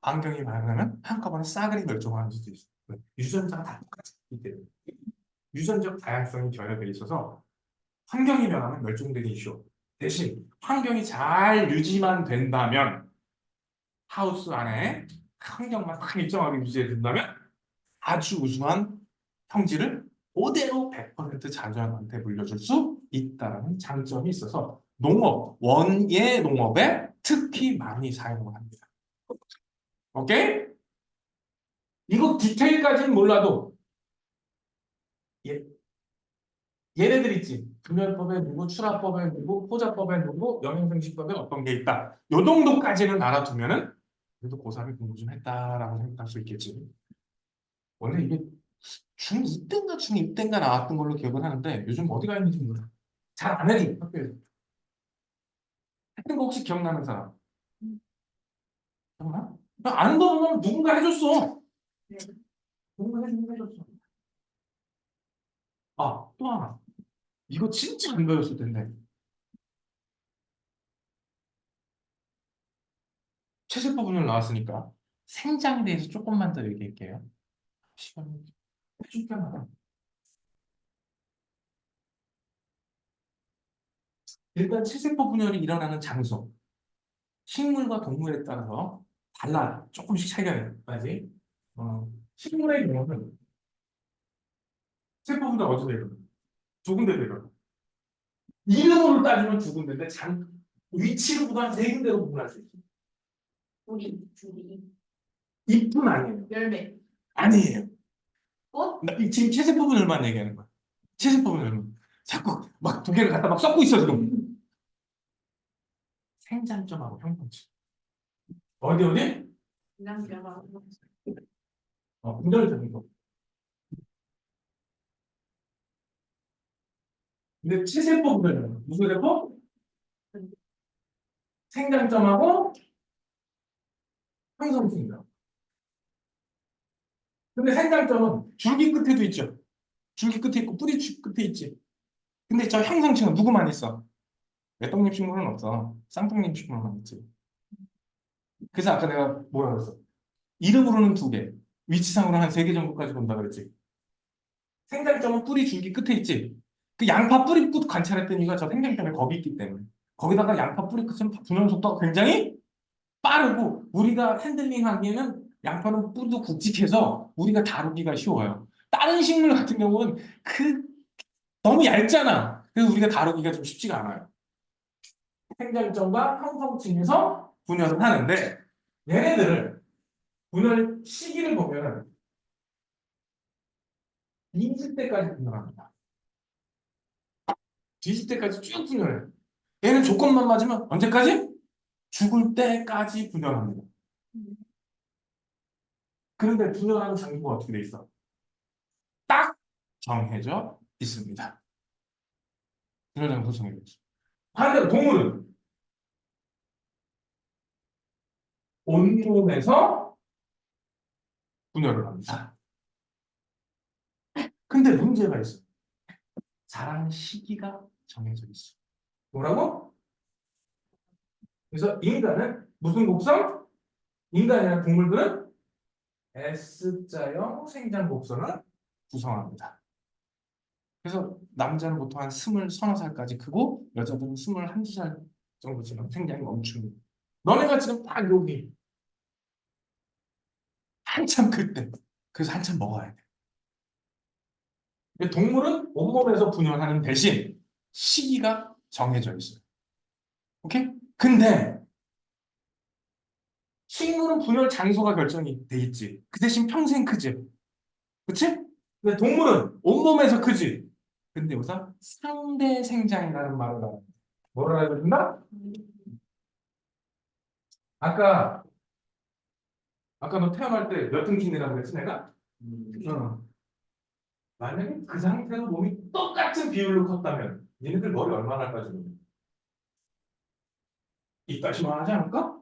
환경이 변하면 한꺼번에 싸그리 멸종하는 수도 있어. 왜? 유전자가 다 똑같기 때문에. 유전적 다양성이 결여돼 있어서 환경이 변하면 멸종되기 쉬워. 대신 환경이 잘 유지만 된다면 하우스 안에 환경만 딱 일정하게 유지된다면 아주 우수한 형질을 그대로 100% 자녀한테 물려줄 수 있다는 장점이 있어서 농업, 원예 농업에 특히 많이 사용을 합니다. 오케이? 이거 디테일까지는 몰라도 얘, 얘네들 있지. 분열법에 누구, 출하법에 누구, 포자법에 누구, 영양생식법에 어떤 게 있다. 요 정도까지는 알아두면은 그래도 고3이 공부 좀 했다라고 생각할 수 있겠지. 원래 이게 중2 때인가 중2 때인가 나왔던 걸로 기억을 하는데 요즘 어디 가 있는지 몰라. 잘 안 해도 학교에서. 했던 거 혹시 기억나는 사람? 기억나? 아는 거 보면 누군가 해줬어. 네. 누군가 해줬어. 아, 또 하나. 이거 진짜 안 배웠을 텐데. 체세포 분열 나왔으니까 생장에 대해서 조금만 더 얘기할게요. 시간이 해줄게 만 일단 체세포 분열이 일어나는 장소, 식물과 동물에 따라서 달라. 조금씩 차이가 나지. 식물의 경우는 세포 분열 어디서 일어나? 두 군데서 일어나. 이름으로 따지면 두 군데인데 위치로 보면 세 군데로 구분할 수 있어. 둘이. 잎은 아니에요. 열매. 아니에요. 꽃? 지금 체세포 분열만 얘기하는 거야. 체세포 분열만. 자꾸 막 두 개를 갖다 막 섞고 있어 지금. 생장점하고 형성점. 어디? 그냥 분열을 잡는 거. 근데 체세포 분열은 무슨 세포? 생장점하고 형성점이다. 근데 생장점은 줄기 끝에도 있죠. 줄기 끝에 있고 뿌리 끝에 있지. 근데 저 형성층은 누구만 있어? 외떡잎 식물은 없어. 쌍떡잎 식물만 있지. 그래서 아까 내가 뭐라 그랬어? 이름으로는 두 개, 위치상으로는 한 세 개 정도까지 본다 그랬지. 생장점은 뿌리 줄기 끝에 있지. 그 양파 뿌리 끝 관찰했던 이유가 저 생장점이 거기 있기 때문에. 거기다가 양파 뿌리 끝은 분열 속도가 굉장히 빠르고 우리가 핸들링하기에는 양파는 뿌리도 굵직해서 우리가 다루기가 쉬워요. 다른 식물 같은 경우는 너무 얇잖아. 그래서 우리가 다루기가 좀 쉽지가 않아요. 생장점과 형성층에서 분열을 하는데 얘네들을 분열 시기를 보면 20대까지 분열합니다. 20대까지 쭉 분열해요. 얘는 조건만 맞으면 언제까지? 죽을 때까지 분열합니다. 그런데 분열하는 장소가 어떻게 돼 있어? 딱 정해져 있습니다. 분열 장소 정해져 있어. 반대로 동물은 온몸에서 분열을 합니다. 근데 문제가 있어. 자라는 시기가 정해져 있어. 뭐라고? 그래서 인간은 무슨 곡선? 인간이나 동물들은 S자형 생장 곡선을 구성합니다. 그래서 남자는 보통 한 서너 살까지 크고 여자들은 21살 정도 지나면 생장이 멈춥니다. 너네가 지금 딱 여기 한참 클 때. 그래서 한참 먹어야 돼. 근데 동물은 온몸에서 분열하는 대신 시기가 정해져 있어요. 오케이? 근데 식물은 분열 장소가 결정이 돼 있지. 그 대신 평생 크지. 그치? 근데 동물은 온몸에서 크지. 근데 여기서 상대 생장이라는 말을 알아. 뭐라 해야 된다? 아까 너 태어날 때 몇 등 킨이라고 그랬지 내가? 어. 만약에 그 상태로 몸이 똑같은 비율로 컸다면 얘네들 머리 얼마나 까지는 이따시만 하지 않을까?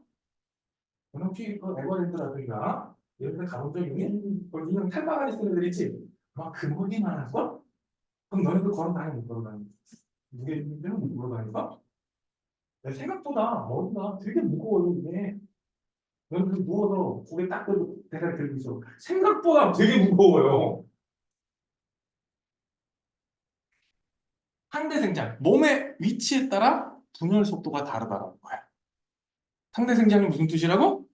혹시 그 에버랜드라든가 이런 데 가본 적 있니? 거기 인형 탈바가지 쓰는 애들 있지? 막 그 머리만 할걸? 그럼 너네들 걸어 다니 못 걸어 다니? 무게 있는 못 걸어 다니까? 생각보다 머리가 되게 무거워요 이게. 너는 그 누워서 고개 딱 들고 대가리 들고 있어. 생각보다 되게 무거워요. 상대생장 몸의 위치에 따라 분열 속도가 다르다는 거야. 상대생장이 무슨 뜻이라고?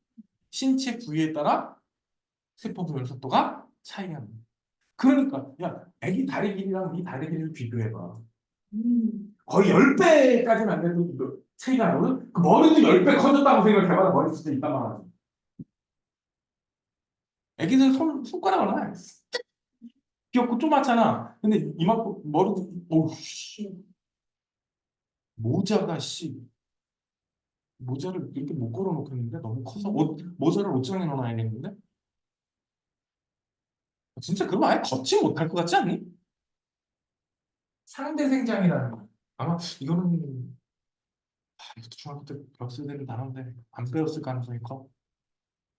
신체 부위에 따라 세포 분열 속도가 차이가 나. 그러니까 야 애기 다리 길이랑 네 다리 길이를 비교해봐. 거의 10배까지는 안 돼도 차이가 나거든? 그 머리도 10배 커졌다고 생각해봐. 머리 진짜 이따 말하지. 애기들 손가락 얼마나 귀엽고 조그맣잖아. 근데 이만큼 머리도 어우 씨 모자가 씨 모자를 이렇게 못 걸어 놓겠는데 너무 커서 모자를 옷장에 넣어놔야겠는데 진짜 그러면 아예 걷지 못할 것 같지 않니? 상대생장이라는 거 아마 이거는 이것도 중학교 때 배웠을 때는 다른데 안 배웠을 가능성이 커.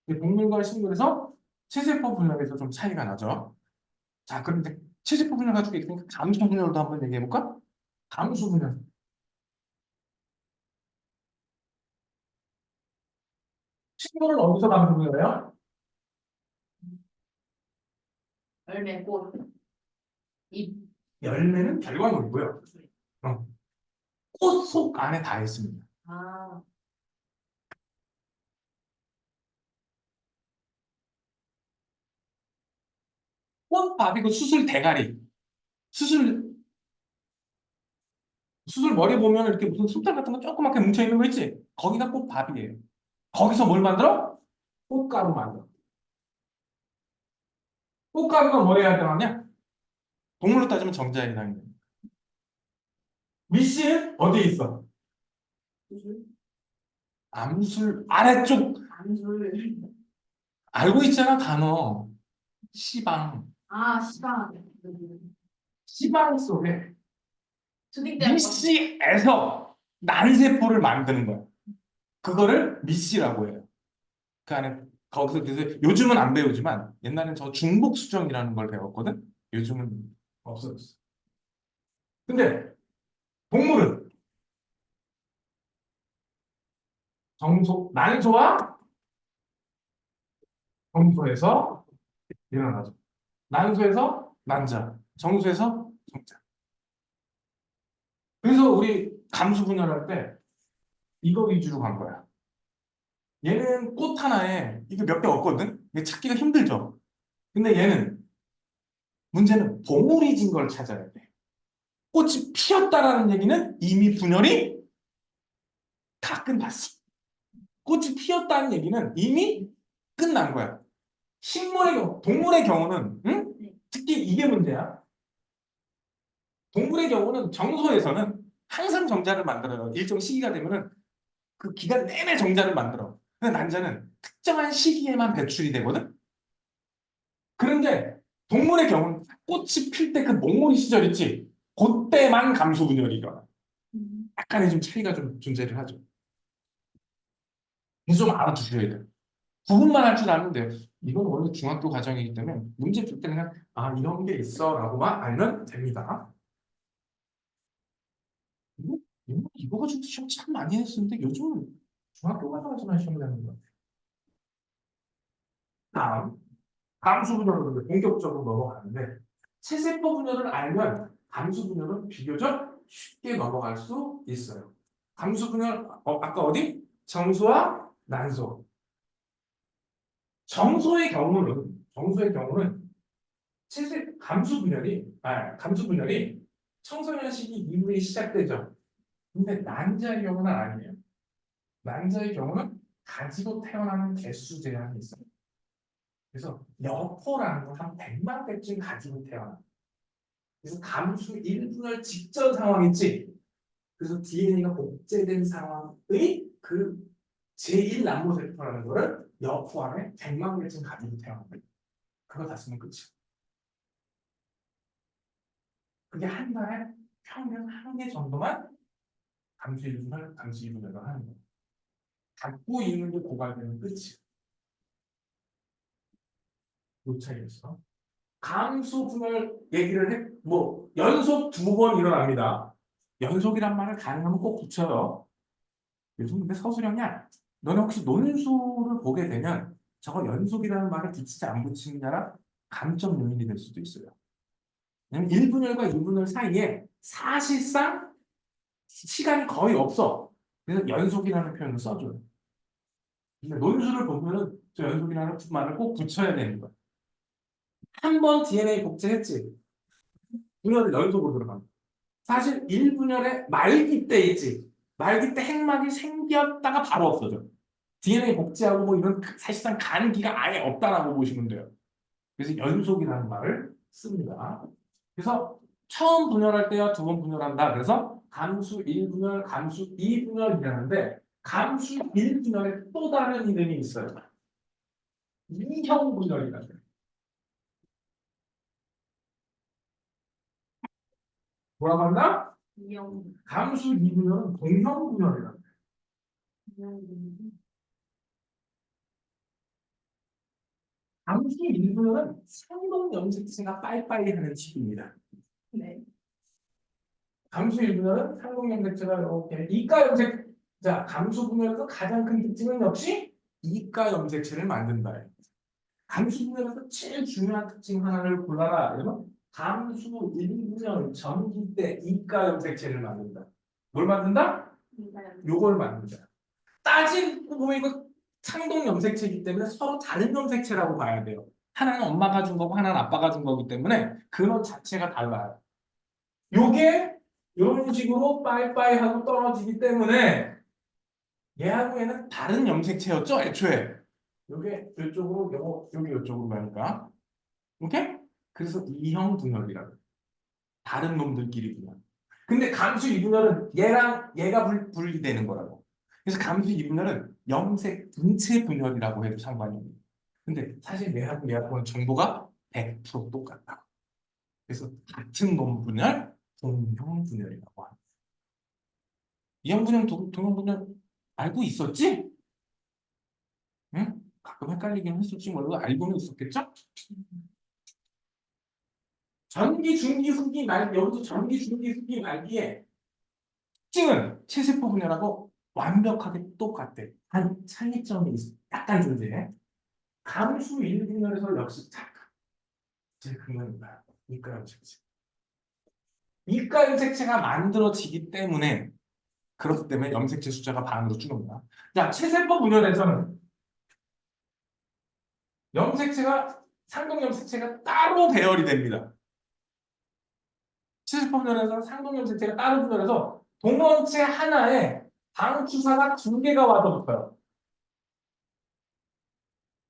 동물과 식물에서 체세포 분열에서 좀 차이가 나죠. 자, 그런데 체세포 분열 가지고 있으니까 감수 분열도 한번 얘기해 볼까? 감수 분열. 식물은 어디서 감수 분열해요? 열매, 꽃, 잎. 열매는 결과물이고요. 어, 꽃 속 안에 다 있습니다. 아, 꽃밥이고 수술 대가리. 수술 수술 머리 보면 이렇게 무슨 솜털 같은 거 조그맣게 뭉쳐 있는 거 있지? 거기가 꽃밥이에요. 거기서 뭘 만들어? 꽃가루 만들어. 꽃가루가 뭐 해야 되느냐? 동물로 따지면 정자이라는 거예요. 밑씨는 어디에 있어? 무슨? 암술 아래쪽 안술. 알고 있잖아 단어. 시방. 아, 시방. 시방 속에 초딩 때 한번 밑씨에서 난세포를 만드는 거야. 그거를 밑씨라고 해요. 그 안에 거기서 그래서 요즘은 안 배우지만 옛날엔 저 중복 수정이라는 걸 배웠거든. 요즘은 없어졌어. 근데 동물은 난소와 정소에서 일어나죠. 난소에서 난자, 정소에서 정자. 그래서 우리 감수 분열할 때 이거 위주로 간 거야. 얘는 꽃 하나에 이게 몇 개 없거든? 이게 찾기가 힘들죠. 근데 얘는 문제는 봉우리 진 걸 찾아야 돼. 꽃이 피었다라는 얘기는 이미 분열이 다 끝났어. 꽃이 피었다는 얘기는 이미 끝난 거야. 동물의 경우는, 응? 네. 특히 이게 문제야. 동물의 경우는 정소에서는 항상 정자를 만들어요. 일정 시기가 되면은 그 기간 내내 정자를 만들어. 근데 난자는 특정한 시기에만 배출이 되거든? 그런데 동물의 경우는 꽃이 필 때 그 몽골이 시절 있지? 그때만 감소분열이 일어나. 약간의 좀 차이가 좀 존재를 하죠. 그래서 좀 알아두셔야 돼요. 구분만 할 줄 아면 돼요. 이건 원래 중학교 과정이기 때문에 문제 풀 때 그냥 아 이런 게 있어 라고만 알면 됩니다. 이거, 이거 가지고 시험 참 많이 했었는데 요즘은 중학교 과정에서만 시험을 하는 것 같아요. 다음 감수 분열로 본격적으로 넘어가는데 체세포 분열을 알면 감수 분열은 비교적 쉽게 넘어갈 수 있어요. 감수 분열 아까 어디? 정수와 난소. 정소의 경우는 감수 분열이 청소년 시기 이후에 시작되죠. 근데 난자의 경우는 아니에요. 난자의 경우는 가지고 태어나는 개수 제한이 있어요. 그래서 여포라는 건 한 100만 개쯤 가지고 태어나. 그래서 감수 1분열 직전 상황 있지. 그래서 DNA가 복제된 상황의 그 제1남모세포라는 거를 여포 안에 100만 개쯤 가지고 태어나. 그거 다 쓰면 끝이야. 그게 한 달에 평균 한 개 정도만 감수 1분열, 감수 2분열을 하는 거야. 갖고 있는 게 고갈되면 끝이야. 못 차이겠어. 감수 분열 얘기를 해, 뭐 연속 2번 일어납니다. 연속이란 말을 가능하면 꼭 붙여요. 요즘 근데 서술형이야. 너네 혹시 논술을 보게 되면 저거 연속이라는 말을 붙이지 안 붙이느냐라 감점 요인이 될 수도 있어요. 왜냐면 1분열과 2분열 사이에 사실상 시간이 거의 없어. 그래서 연속이라는 표현을 써줘요. 근데 논술을 보면은 저 연속이라는 말을 꼭 붙여야 되는 거야. 한 번 DNA 복제했지. 분열을 연속으로 들어간다. 사실 1분열의 말기 때 있지. 말기 때 핵막이 생겼다가 바로 없어져. DNA 복제하고 뭐 이런 사실상 간기가 아예 없다라고 보시면 돼요. 그래서 연속이라는 말을 씁니다. 그래서 처음 분열할 때와 2번 분열한다. 그래서 감수 1분열, 감수 2분열이라는데 감수 1분열에 또 다른 이름이 있어요. 이형 분열이라는 거예요. 뭐라고 한다? 이영. 감수 2분열은 동형 분열이라는 거예요. 감수 1분열은 상동 염색체가 빠이빠이 하는 식입니다. 네. 감수 1분열은 상동 염색체가 이렇게 이가 염색 자 감수 분열에서 가장 큰 특징은 역시 이가 염색체를 만든다. 감수 분열에서 제일 중요한 특징 하나를 골라라. 그러면 감수 1분열 전기 때 이가 염색체를 만든다. 뭘 만든다? 요걸 만든다. 따지고 보면 이거 상동 염색체이기 때문에 서로 다른 염색체라고 봐야 돼요. 하나는 엄마가 준 거고 하나는 아빠가 준 거기 때문에 근원 자체가 달라요. 요게 이런 식으로 빠이빠이 하고 떨어지기 때문에 얘하고 얘는 다른 염색체였죠, 애초에. 요게 이쪽으로, 요게 이쪽으로 가니까. 오케이? 그래서 이형 분열이라고. 다른 놈들끼리 분열. 근데 감수 이분열은 얘랑 얘가 분리되는 거라고. 그래서 감수 이분열은 염색 분체 분열이라고 해도 상관이 없는. 근데 사실 얘하고는 정보가 100% 똑같다. 그래서 같은 놈 분열, 동형 분열이라고 합니다. 이형 분열, 동형 분열 알고 있었지? 응? 가끔 헷갈리긴 했을지 몰라도 알고는 있었겠죠? 전기, 중기, 후기, 말기, 여기도 전기, 중기, 후기, 말기에 특징은 체세포 분열하고 완벽하게 똑같대. 한 차이점이 약간 존재해. 감수 1분열에서 역시 제 근원이다. 이가 염색체. 이가 염색체가 만들어지기 때문에 그렇기 때문에 염색체 숫자가 반으로 줄어든다. 자, 체세포 분열에서는 염색체가 상동 염색체가 따로 배열이 됩니다. 체세포 분열에서는 상동 염색체가 따로 분열해서 동원체 하나에 방추사가 2개가 와서 붙어요.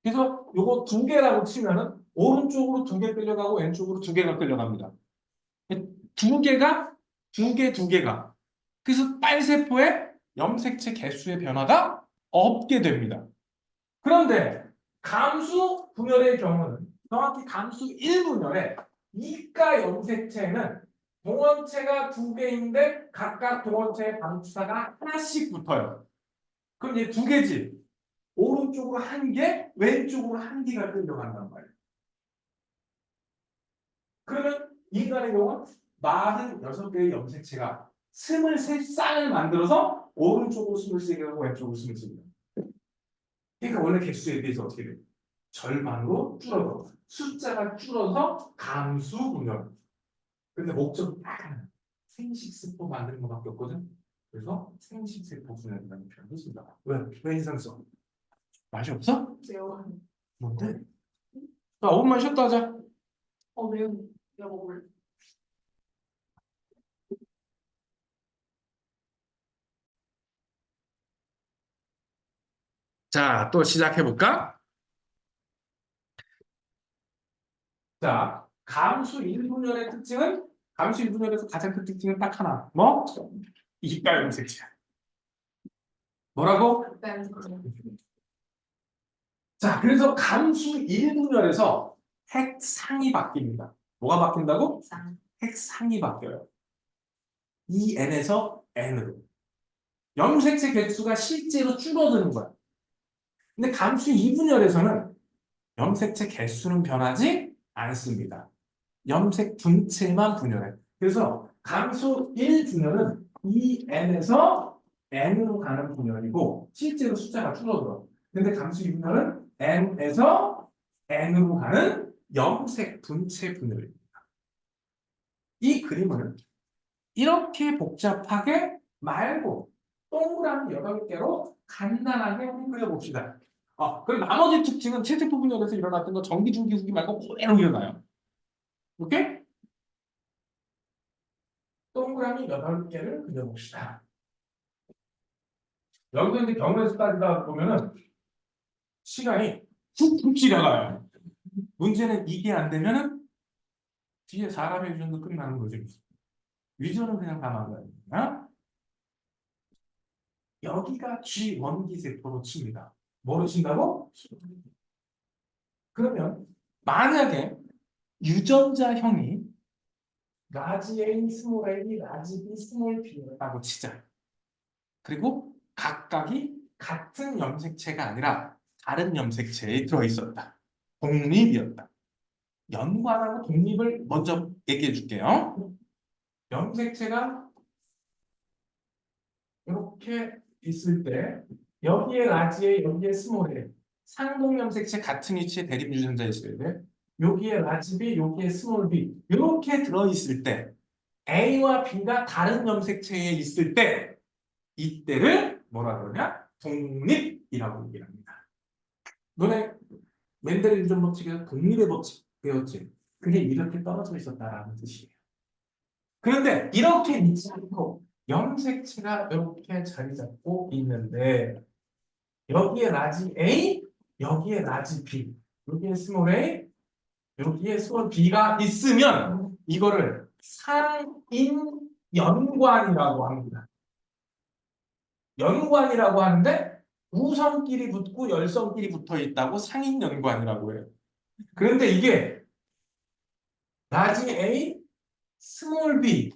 그래서 요거 2개라고 치면은 오른쪽으로 2개 끌려가고 왼쪽으로 2개가 끌려갑니다. 2개가 2개가 그래서 빨세포의 염색체 개수의 변화가 없게 됩니다. 그런데 감수 분열의 경우는 정확히 감수 1분열에 이가 염색체는 동원체가 2개인데 각각 동원체의 방추사가 하나씩 붙어요. 그럼 이제 2개지. 오른쪽으로 1개, 왼쪽으로 1개가 끌려간단 말이에요. 그러면 인간의 경우는 46개의 염색체가 23쌍을 만들어서 오른쪽으로 23개하고 왼쪽으로 23개. 그러니까 원래 개수에 비해서 어떻게 돼요? 절반으로 줄어들어. 숫자가 줄어서 감수 분열. 근데 목적은 딱 하나. 생식세포 만드는 것밖에 없거든. 그래서 생식세포 분열이라는 표현을 씁니다. 왜? 왜 인상 써? 맛이 없어? 매워. 뭔데? 자, 5분만 쉬었다 하자. 매운. 내가 먹을. 자, 또 시작해볼까? 자, 감수 1분열의 특징은 감수 1분열에서 가장 큰 특징은 딱 하나. 뭐? 이가 염색체. 뭐라고? 자, 그래서 감수 1분열에서 핵상이 바뀝니다. 뭐가 바뀐다고? 핵상이 바뀌어요. EN에서 N으로. 염색체 개수가 실제로 줄어드는 거야. 근데 감수 2분열에서는 염색체 개수는 변하지 않습니다. 염색 분체만 분열해. 그래서 감수 1분열은 2n에서 n으로 가는 분열이고 실제로 숫자가 줄어들어. 근데 감수 2분열은 n에서 n으로 가는 염색 분체 분열입니다. 이 그림을 이렇게 복잡하게 말고 동그라미 8개로 간단하게 우리 그려봅시다. 그리고 나머지 특징은 채택 부분열에서 일어났던 거 전기, 중기, 후기 말고 그대로 일어나요. 오케이? 동그라미 8개를 그려봅시다. 여기서 이제 경우에서 따지다 보면은 시간이 훅훅 지나가요. 문제는 이게 안 되면은 뒤에 사람의 유전도 끝나는 거죠. 유전은 그냥 다 막아야 됩니다. 여기가 G 원기 세포로 칩니다. 뭐로 친다고? 그러면 만약에 유전자형이 라지 A, 스몰 A, 라지 B, 스몰 B라고 치자. 그리고 각각이 같은 염색체가 아니라 다른 염색체에 들어있었다. 독립이었다. 연관하고 독립을 먼저 얘기해 줄게요. 염색체가 이렇게 있을 때 여기에 라지 A, 여기에 스몰 A 상동 염색체 같은 위치에 대립 유전자 있어야 돼. 여기에 라지 B, 여기에 스몰 B 이렇게 들어있을 때 A와 B가 다른 염색체에 있을 때 이때를 뭐라 그러냐? 독립이라고 얘기합니다. 너네 맨델의 유전 법칙에서 독립의 법칙 배웠지? 그게 이렇게 떨어져 있었다라는 뜻이에요. 그런데 이렇게 있지 않고 염색체가 이렇게 자리 잡고 있는데 여기에 라지 A, 여기에 라지 B, 여기에 스몰 A, 여기에 스몰 B가 있으면 이거를 상인 연관이라고 합니다. 연관이라고 하는데 우성끼리 붙고 열성끼리 붙어 있다고 상인 연관이라고 해요. 그런데 이게 라지 A, 스몰 b,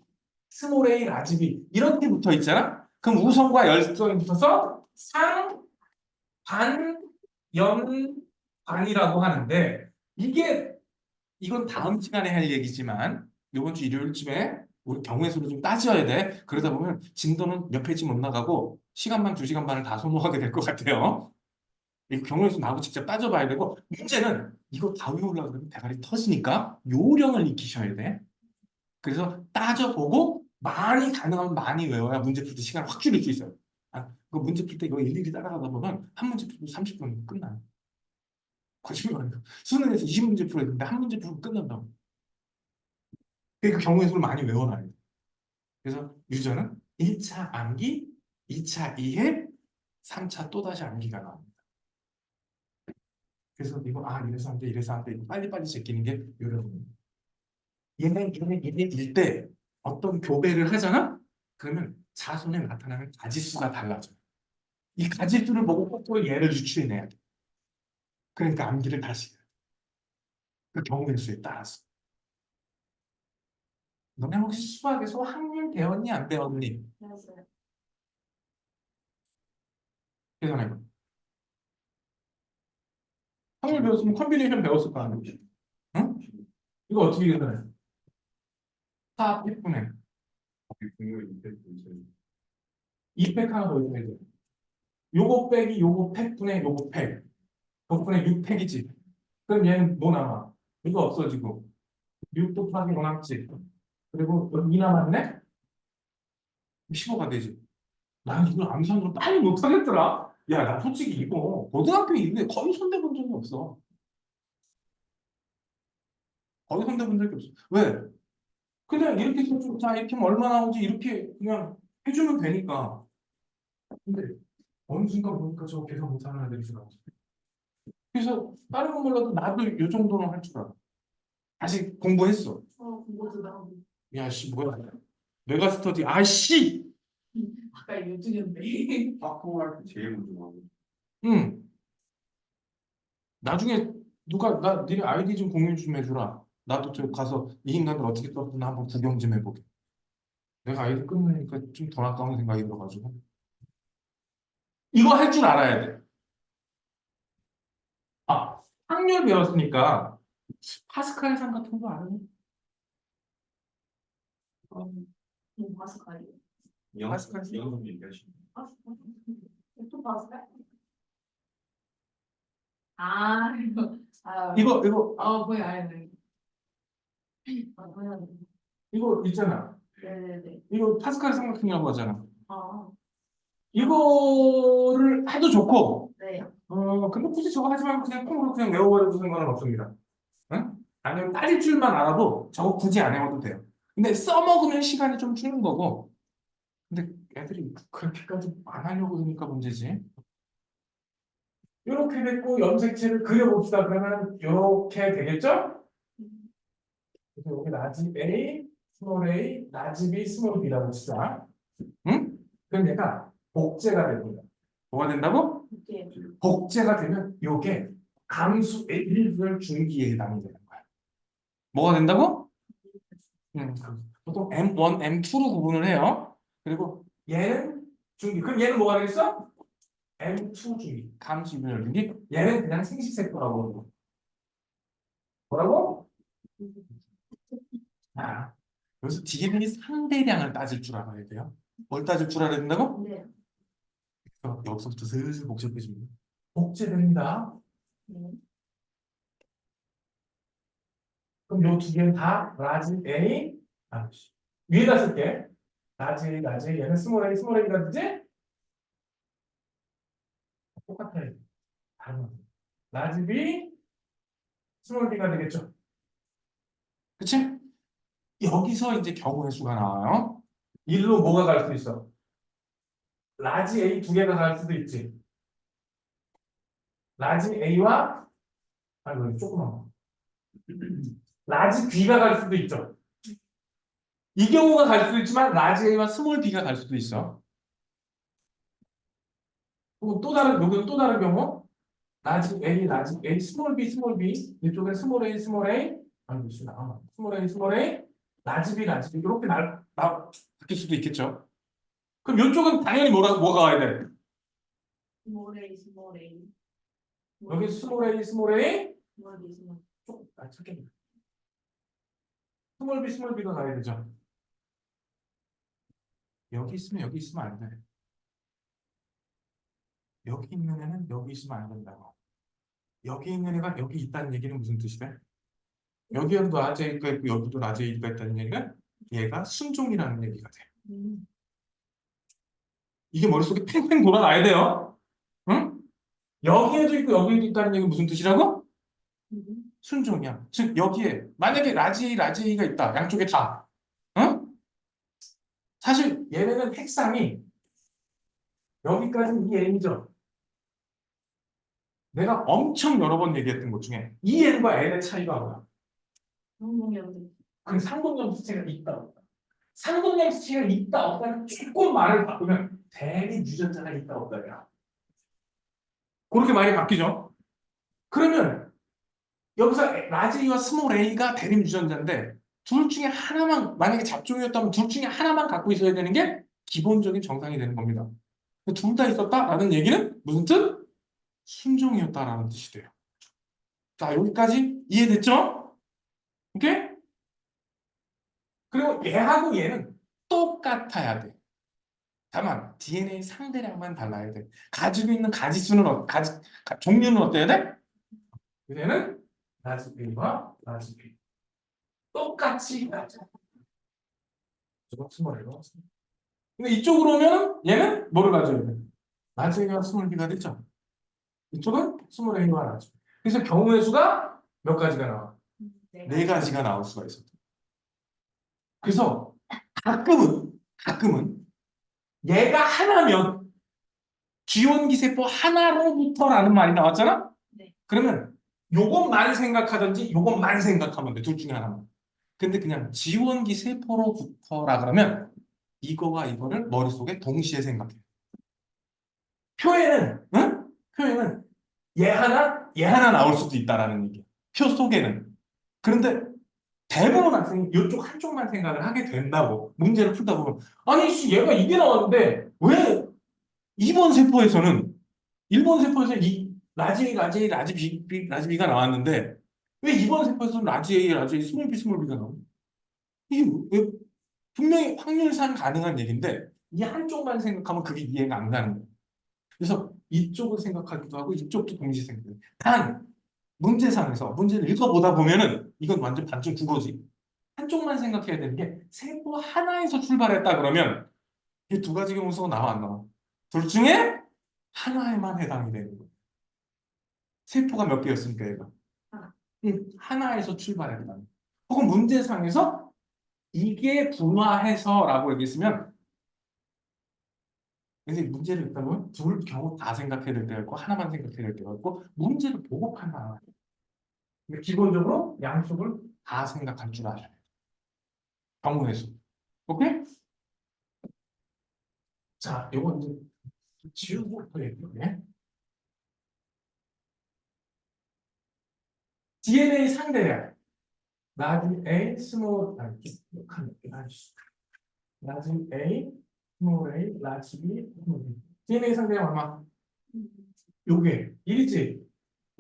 스몰 a, 라지 b 이렇게 붙어 있잖아? 그럼 우성과 열성이 붙어서 상반연관이라고 하는데 이건 다음 시간에 할 얘기지만 이번 주 일요일쯤에 우리 경우의 수를 좀 따져야 돼. 그러다 보면 진도는 몇 페이지 못 나가고 시간만 2시간 반을 다 소모하게 될 것 같아요. 이 경우의 수 나하고 직접 따져봐야 되고 문제는 이거 다 외우려고 그러면 대가리 터지니까 요령을 익히셔야 돼. 그래서 따져보고 많이 가능하면 많이 외워야 문제 풀 때 시간을 확 줄일 수 있어요. 그 문제 풀 때 이거 일일이 따라가다 보면 한 문제 풀고 30분 끝나요. 거짓말 아니에요. 수능에서 20문제 풀어야 되는데 한 문제 풀고 끝난다고. 그 경우의 수를 많이 외워놔야 돼. 그래서 유저는 1차 암기, 2차 이해, 3차 또다시 암기가 나옵니다. 그래서 이거 이래서 안 돼, 이래서 안 돼. 빨리빨리 제끼는 게 요령입니다. 얘일 때 어떤 교배를 하잖아? 그러면 자손에 나타나는 가지수가 달라져요. 이 가지수를 보고 거꾸로 얘를 유추해내야 돼. 그러니까 암기를 다시 해요. 그 경우의 수에 따라서. 너네 혹시 수학에서 확률 배웠니? 안 배웠니? 맞아요. 계산해봐. 확률 배웠으면 컴비네이션 배웠을 거 아니야? 응? 이거 어떻게 계산해? 4 1분의 2팩 하나 더 있어야 돼. 요거 빼기 요거 팩분의 요거 팩. 덕분에 6팩이지. 그럼 얘는 뭐 남아? 이거 없어지고 6 곱하기 5 남지. 그리고 여기 2 남았네? 15가 되지. 난 이걸 암산으로 빨리 못하겠더라. 야, 나 솔직히 이거 고등학교 이후에 거의 손대본 적이 없어. 거의 손대본 적이 없어. 왜? 그냥 이렇게 해서 자 이렇게 하면 얼마 나오지 이렇게 그냥 해주면 되니까. 근데 어느 순간 보니까 저 계산 못하는 애들이 있더라고. 그래서 다른 건 몰라도 나도 이 정도는 할 줄 알아. 다시 공부했어. 공부도 나오고. 야, 씨, 뭐야. 메가스터디, 아씨! 아까 요즘인데. 학부할 때 제일 먼저 하고 응. 나중에 누가, 니네 아이디 좀 공유 좀 해주라. 나도 저 가서 이 인간들 어떻게 썼나 한번 구경 좀 해보게. 내가 아이디 끊으니까 좀 덜 아까운 생각이 들어가지고. 이거 할 줄 알아야 돼. 아, 확률 배웠으니까 파스칼 상 같은 거 알아요? 파스칼이요. 파스칼 영어 얘기하시는 파스칼? 또 파스칼? 아, 이거 뭐야, 알네. 뭐야. 이거 있잖아. 네네네. 이거 파스칼 삼각형이라고 하잖아. 아, 이거를 해도 좋고, 네. 근데 굳이 저거 하지 말고 그냥 콩으로 그냥 외워버려도 상관은 없습니다. 응? 아니면 따질 줄만 알아도 저거 굳이 안 외워도 돼요. 근데 써먹으면 시간이 좀 주는 거고, 근데 애들이 그렇게까지 안 하려고 그러니까 문제지. 이렇게 됐고, 염색체를 그려봅시다. 그러면 이렇게 되겠죠? 그래서 여기 라지 A, 스몰 A, 라지 B, 스몰 B라고 치자. 응? 그럼 얘가 복제가 됩니다. 뭐가 된다고? 이게 복제가 되면 이게 감수의 일분열 중기에 해당이 되는 거야. 뭐가 된다고? 보통 M1, M2로 구분을 해요. 그리고 얘는 중기. 그럼 얘는 뭐가 되겠어? M2 중기. 감수 일분열 중기. 얘는 그냥 생식세포라고 하는 거. 뭐라고? 아, 여기서 DNA 상대량을 따질 줄 알아야 돼요. 뭘 따질 줄 알아야 된다고? 네. 여기서부터 슬슬 복잡해집니다. 복제됩니다. 네. 그럼 요 두 개는 다 라지 A, 위에다 쓸게. 라지 A, 라지 A, 얘는 스몰 A, 스몰 A가 되지? 똑같아요. 다른 거. 라지 B, 스몰 B가 되겠죠? 그치? 여기서 이제 경우의 수가 나와요. 일로 뭐가 갈 수 있어? 라지 A 두 개가 갈 수도 있지. 라지 A와, 아이고, 조그만 거. 라지 B가 갈 수도 있죠. 이 경우가 갈 수도 있지만, 라지 A와 스몰 B가 갈 수도 있어. 그리고 또 다른, 여기는 또 다른 경우, 라지 A, 스몰 B, 스몰 B, 이쪽에 스몰 A, 스몰 A, 아이고, 씨, 나와. 스몰 A, 스몰 A, 라지 B, 이렇게 바뀔 수도 있겠죠. 그럼 이쪽은 당연히 뭐가 와야 돼? 스몰 A, 스몰 A. 여기 스몰 A, 스몰 A, 스몰 B, 스몰 찾겠네. 스몰 B가 가야 되죠. 여기 있으면 안 돼. 여기 있는 애는 여기 있으면 안 된다고. 여기 있는 애가 여기 있다는 얘기는 무슨 뜻이래? 여기에도 라제이가 있고 여기도 라제이가 있다는 얘기는 얘가 순종이라는 얘기가 돼. 음. 이게 머릿속에 팽팽 돌아가야 돼요. 응? 여기에도 있고 여기에도 있다는 얘기는 무슨 뜻이라고? 순종이야. 즉 여기에 만약에 라제이가 있다. 양쪽에 다. 응? 사실 얘네는 핵상이 여기까지는 이 N이죠. 내가 엄청 여러 번 얘기했던 것 중에 이 N과 N의 차이가 뭐야? 성공연대. 그 상동염수체가 있다 없다. 상동염수체가 있다 없다는 조금 말을 바꾸면 대리 유전자가 있다 없다야. 그렇게 많이 바뀌죠. 그러면 여기서 라지 A와 스몰 A가 대립 유전자인데 둘 중에 하나만 만약에 잡종이었다면 둘 중에 하나만 갖고 있어야 되는 게 기본적인 정상이 되는 겁니다. 둘 다 있었다라는 얘기는 무슨 뜻? 순종이었다라는 뜻이 돼요. 자, 여기까지 이해됐죠? 오케이? 그리고 얘하고 얘는 똑같아야 돼. 다만 DNA 상대량만 달라야 돼. 가지고 있는 가지수는 종류는 어때야 돼? 얘는 라지 A와 라지 B 똑같이 가져. 저거 스몰이고. 근데 이쪽으로 오면 얘는 뭐를 가져야 돼? 라지 A와 스몰 B가 되죠. 이쪽은 스몰 A와 라지 B. 그래서 경우의 수가 몇 가지가 나와? 네 가지가 나올 수가 있어. 그래서 가끔은 얘가 하나면 기원기세포 하나로부터라는 말이 나왔잖아? 네. 그러면 요것만 생각하든지 요것만 생각하면 돼. 둘 중에 하나만. 근데 그냥 지원기세포로부터라 그러면 이거와 이거를 머릿속에 동시에 생각해. 표에는 응? 표에는 얘 하나 나올 수도 있다라는 얘기야. 표 속에는. 그런데 대부분 학생이 이쪽 한쪽만 생각을 하게 된다고. 문제를 풀다 보면 아니 씨 얘가 이게 나왔는데 왜 2번 세포에서는 1번 세포에서 이 라지 A, 라지 A, 라지 B, 라지 B가 나왔는데 왜 2번 세포에서는 라지 A, 라지 A, 스몰 B, 스몰 B가 나오는? 이게 왜 분명히 확률상 가능한 얘기인데 이 한쪽만 생각하면 그게 이해가 안 가는 거예요. 그래서 이쪽을 생각하기도 하고 이쪽도 동시에 생각해요. 단 문제상에서 문제를 읽어보다 보면은 이건 완전 반전 국어지. 한쪽만 생각해야 되는 게 세포 하나에서 출발했다 그러면 이 두 가지 경우수가 나와 안 나와? 둘 중에 하나에만 해당이 되는 거예요. 세포가 몇 개였습니까, 얘가? 하나. 하나에서 출발했다. 혹은 문제상에서 이게 분화해서라고 얘기했으면 그래서 이 문제를 읽다 보면 둘 경우 다 생각해야 될 때가 있고 하나만 생각해야 될 때가 있고 문제를 보고 판단하는 거예요. 근데 기본적으로 양쪽을 다 생각할 줄 알아요. 경우의 수. 오케이? 자, 요거 이제 지우고 또 얘기해. DNA 상대량. 라지 A, 스몰, 아니, 라지 A, 스몰 A, 라지 B, 스몰 B. DNA 상대량 얼마? 요게 1이지?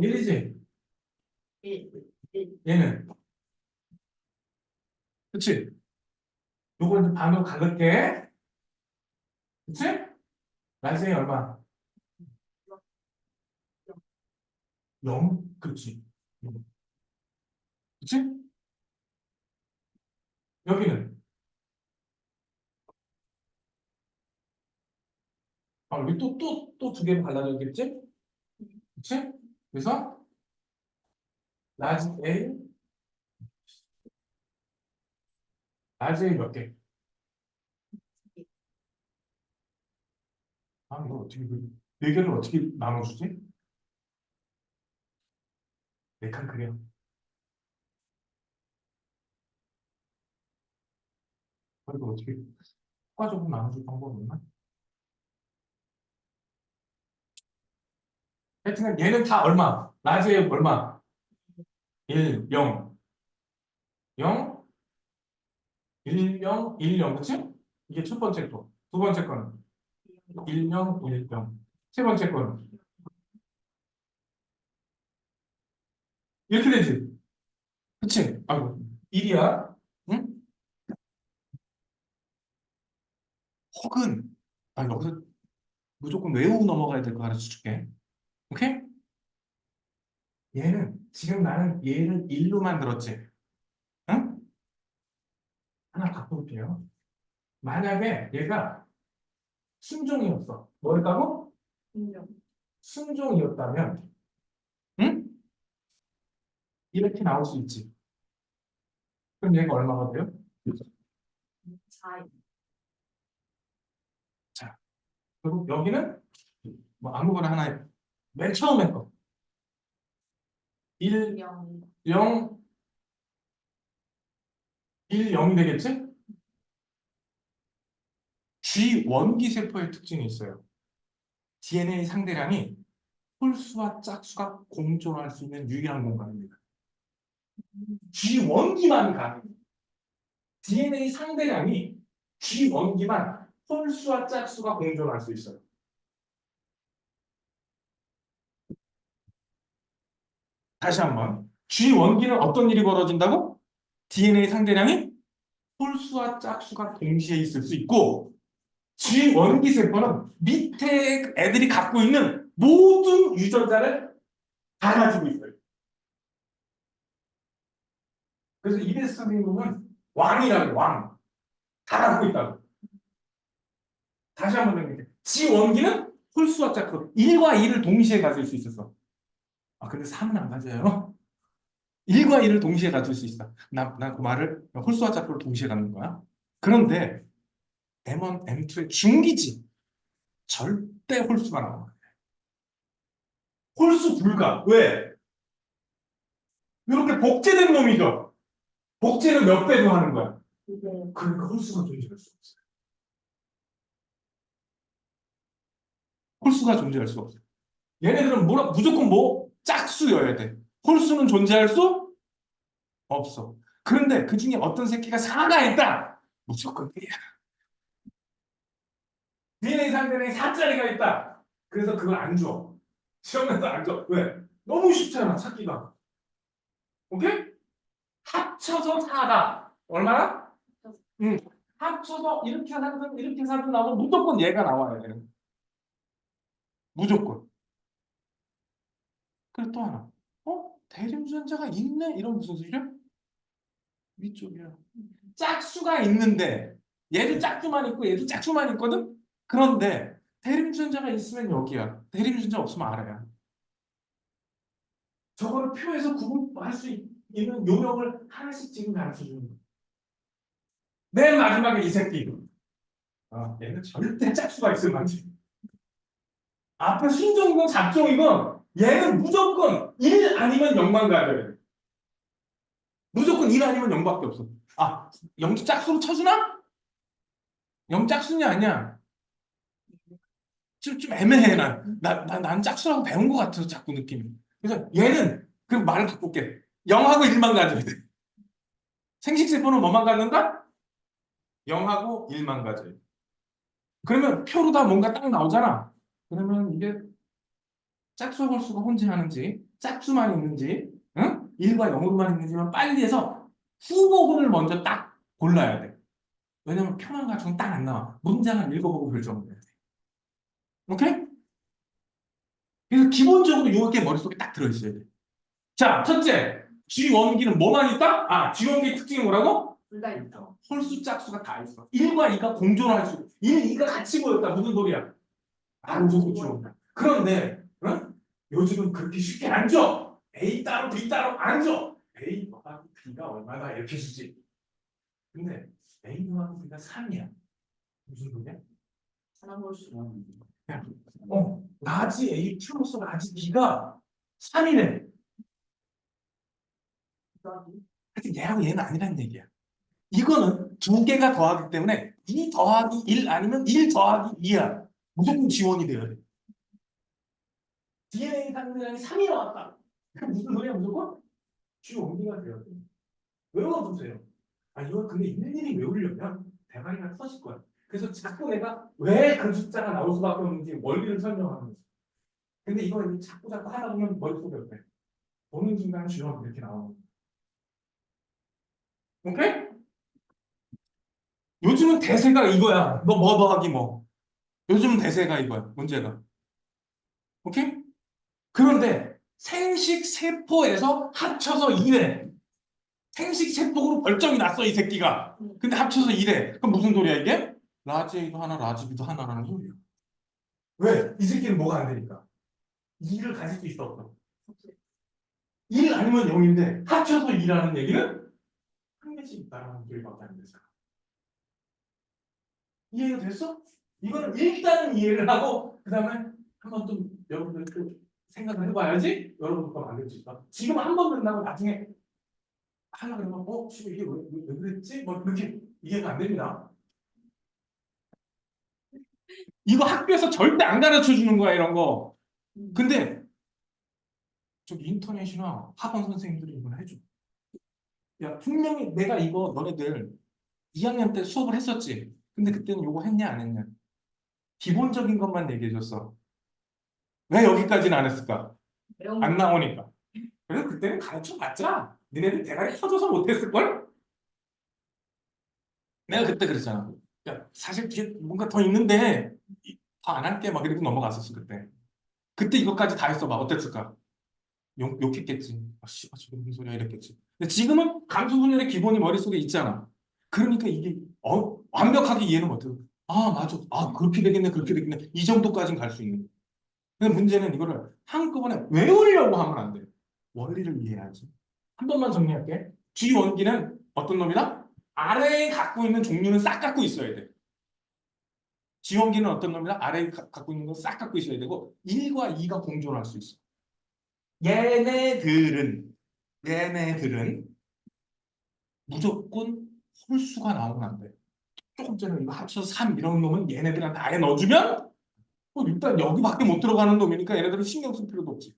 1이지? 1, 1, 얘는. 그치? 요거 이제 반으로 갈를게. 그치? 라지 A 얼마? 0? 그치? 그치? 여기는? 아, 여기 또 두 개로 갈라졌겠지? 그치? 그래서 라지 A, 라지 A 몇 개? 아, 이거 어떻게, 네 개를 어떻게 나눠주지? 네 칸 그려. 이거 어떻게, 효과적으로 나눠줄 방법 없나? 하여튼 얘는 다 얼마? 라지에 얼마? 1, 0, 0, 1, 0, 1, 0, 그치? 이게 첫 번째 거. 두 번째 거는 1, 0, 1, 0. 세 번째 거는 이렇게 되지. 그치? 아이고, 1이야. 응? 혹은, 아, 여기서 무조건 외우고 넘어가야 될 거 가르쳐 줄게. 오케이? 얘는, 지금 나는 얘를 1로 만들었지. 응? 하나 바꿔볼게요. 만약에 얘가 순종이었어. 뭐였다고? 인정. 순종이었다면, 응? 이렇게 나올 수 있지. 그럼 얘가 얼마가 돼요? 4, 자, 그리고 여기는 뭐 아무거나 하나에 맨 처음에 거 1, 0, 0, 1, 0이 되겠지? G 원기 세포의 특징이 있어요. DNA 상대량이 홀수와 짝수가 공존할 수 있는 유일한 공간입니다. G 원기만 가능. DNA 상대량이 G 원기만 홀수와 짝수가 공존할 수 있어요. 다시 한번. G 원기는 어떤 일이 벌어진다고? DNA 상대량이 홀수와 짝수가 동시에 있을 수 있고 G 원기 세포는 밑에 애들이 갖고 있는 모든 유전자를 다 가지고 있어요. 그래서 이베스 선생님은 왕이라고 왕. 다 갖고 있다고. 다시 한번 드릴게요. G 원기는 홀수와 짝수 1과 2를 동시에 가질 수 있었어. 아 근데 3은 안 가져요. 1과 2를 동시에 가질 수 있어. 나 그 말을 홀수와 짝수를 동시에 갖는 거야. 그런데 M1, M2의 중기지 절대 홀수가 나와. 홀수 불가. 왜? 이렇게 복제된 놈이죠. 복제를 몇 배도 하는 거야. 그러니까 홀수가 존재할 수 없어요. 홀수가 존재할 수 없어요. 얘네들은 무조건 뭐 짝수여야 돼. 홀수는 존재할 수 없어. 그런데 그 중에 어떤 새끼가 4가 있다. 무조건 1이야. DNA 상대에 4자리가 있다. 그래서 그걸 안 줘. 시험에서 안 줘. 왜? 너무 쉽잖아, 찾기가. 오케이? 합쳐서 4다. 얼마나? 합쳐서 이렇게 사든 나오면 무조건 얘가 나와야 돼. 무조건. 그리고 또 하나. 대림주전자가 있네? 이런 무슨 소리야? 위쪽이야. 짝수가 있는데 얘도 짝수만 있고 얘도 짝수만 있거든? 그런데 대림주전자가 있으면 여기야. 대림주전자 없으면 아래야. 저거를 표에서 구분할 수 있는 요령을 하나씩 지금 가르쳐 주는 거야. 맨 마지막에 이 새끼. 얘는 절대 짝수가 있으면 안 돼. 앞에 순종이건 잡종이건 얘는 무조건 1 아니면 0만 가져야 돼. 무조건 1 아니면 0밖에 없어. 0도 짝수로 쳐주나? 0 짝수냐 아니야? 좀 애매해. 난 짝수라고 배운 것 같아서 자꾸 느낌이. 그래서 얘는 그럼 말을 바꿀게. 0하고 1만 가져야 돼. 생식세포는 뭐만 갖는다? 0하고 1만 가져야 돼. 그러면 표로 다 뭔가 딱 나오잖아. 그러면 이게 짝수 홀수가 혼재하는지 짝수만 있는지 1과 0으로만 있는지만 빨리 해서 후보군을 먼저 딱 골라야 돼. 왜냐면 표만 가지고는 딱 안 나와. 문장을 읽어보고 결정을 해야 돼. 오케이? 그래서 기본적으로 이게 머릿속에 딱 들어있어야 돼. 자, 첫째, G원기는 뭐만 있다? G원기의 특징이 뭐라고? 둘 다 있어. 홀수 짝수가 다 있어. 1과 2가 공존할 수 있고 1, 2가 같이 모였다. 무슨 소리야? 무조건 G원기다. 그런데 요즘은 그렇게 쉽게 안 줘. A 따로 B 따로 안 줘. A 더하기 B가 얼마다 이렇게 주지. 근데 A 더하기 B가 3이야. 무슨 소리야? 하나 볼 수. 야, 라지 A 플러스 라지 B가 3이네. 하여튼 얘하고 얘는 아니라는 얘기야. 이거는 두 개가 더하기 때문에 2 더하기 1 아니면 1 더하기 2야. 무조건 지원이 돼야 돼. DNA 상대량이 3이 나왔다. 그 무슨 소리야 무조건? G원기가 돼야 돼. 외워두세요. 이거 근데 일일이 외우려면 대가리가 터질 거야. 그래서 자꾸 내가 왜 그 숫자가 나올 수밖에 없는지 원리를 설명하는 거지. 근데 이거 자꾸 하다 보면 머릿속에 없대. 보는 순간 G원기 이렇게 나오는 거야. 오케이? 요즘은 대세가 이거야. 너 뭐 더하기 뭐. 요즘은 대세가 이거야. 문제가. 오케이? 그런데 생식세포에서 합쳐서 2래. 생식세포로 결정이 났어, 이 새끼가. 근데 합쳐서 2래. 그럼 무슨 소리야, 이게? 라지 A도 하나, 라지 B도 하나라는 소리야. 왜? 이 새끼는 뭐가 안 되니까. 2를 가질 수 있어, 없어? 1 아니면 0인데 합쳐서 2라는 얘기는 한 개씩 있다라는 소리밖에 안 되잖아. 이해가 됐어? 이거는 일단은 이해를 하고 그 다음에 한번 또 여러분들 또 생각을 해봐야지 여러분 거 만들 수 있다. 지금 한 번 끝나고 나중에 하나 그러면 지금 이게 왜 그랬지? 뭐 이렇게 이해가 안 됩니다. 이거 학교에서 절대 안 가르쳐 주는 거야 이런 거. 근데 저기 인터넷이나 학원 선생님들이 이걸 해줘. 야 분명히 내가 이거 너네들 2학년 때 수업을 했었지. 근데 그때는 요거 했냐 안 했냐? 기본적인 것만 얘기해줬어. 왜 여기까지는 안 했을까? 안 나오니까. 그래서 그때는 가르쳐 봤자 니네들 대가리 터져서 못했을걸? 내가 그때 그랬잖아. 야 사실 뒤에 뭔가 더 있는데 더 안 할게 막 이러고 넘어갔었어 그때. 그때 이것까지 다 했어 막 어땠을까? 욕했겠지. 씨, 지금 무슨 소리야 이랬겠지. 근데 지금은 감수분열의 기본이 머릿속에 있잖아. 그러니까 이게 완벽하게 이해는 못해요. 맞아. 그렇게 되겠네 그렇게 되겠네. 이 정도까지는 갈 수 있는 거야. 근데 문제는 이거를 한꺼번에 외우려고 하면 안 돼. 원리를 이해해야지. 한 번만 정리할게. G원기는 어떤 놈이다? 아래에 갖고 있는 종류는 싹 갖고 있어야 돼. G원기는 어떤 놈이다? 아래에 갖고 있는 건 싹 갖고 있어야 되고 1과 2가 공존할 수 있어. 얘네들은 무조건 홀수가 나오면 안 돼. 조금 전에 이거 합쳐서 3 이런 놈은 얘네들한테 아예 넣어주면 일단 여기밖에 못 들어가는 놈이니까 얘네들은 신경 쓸 필요도 없지.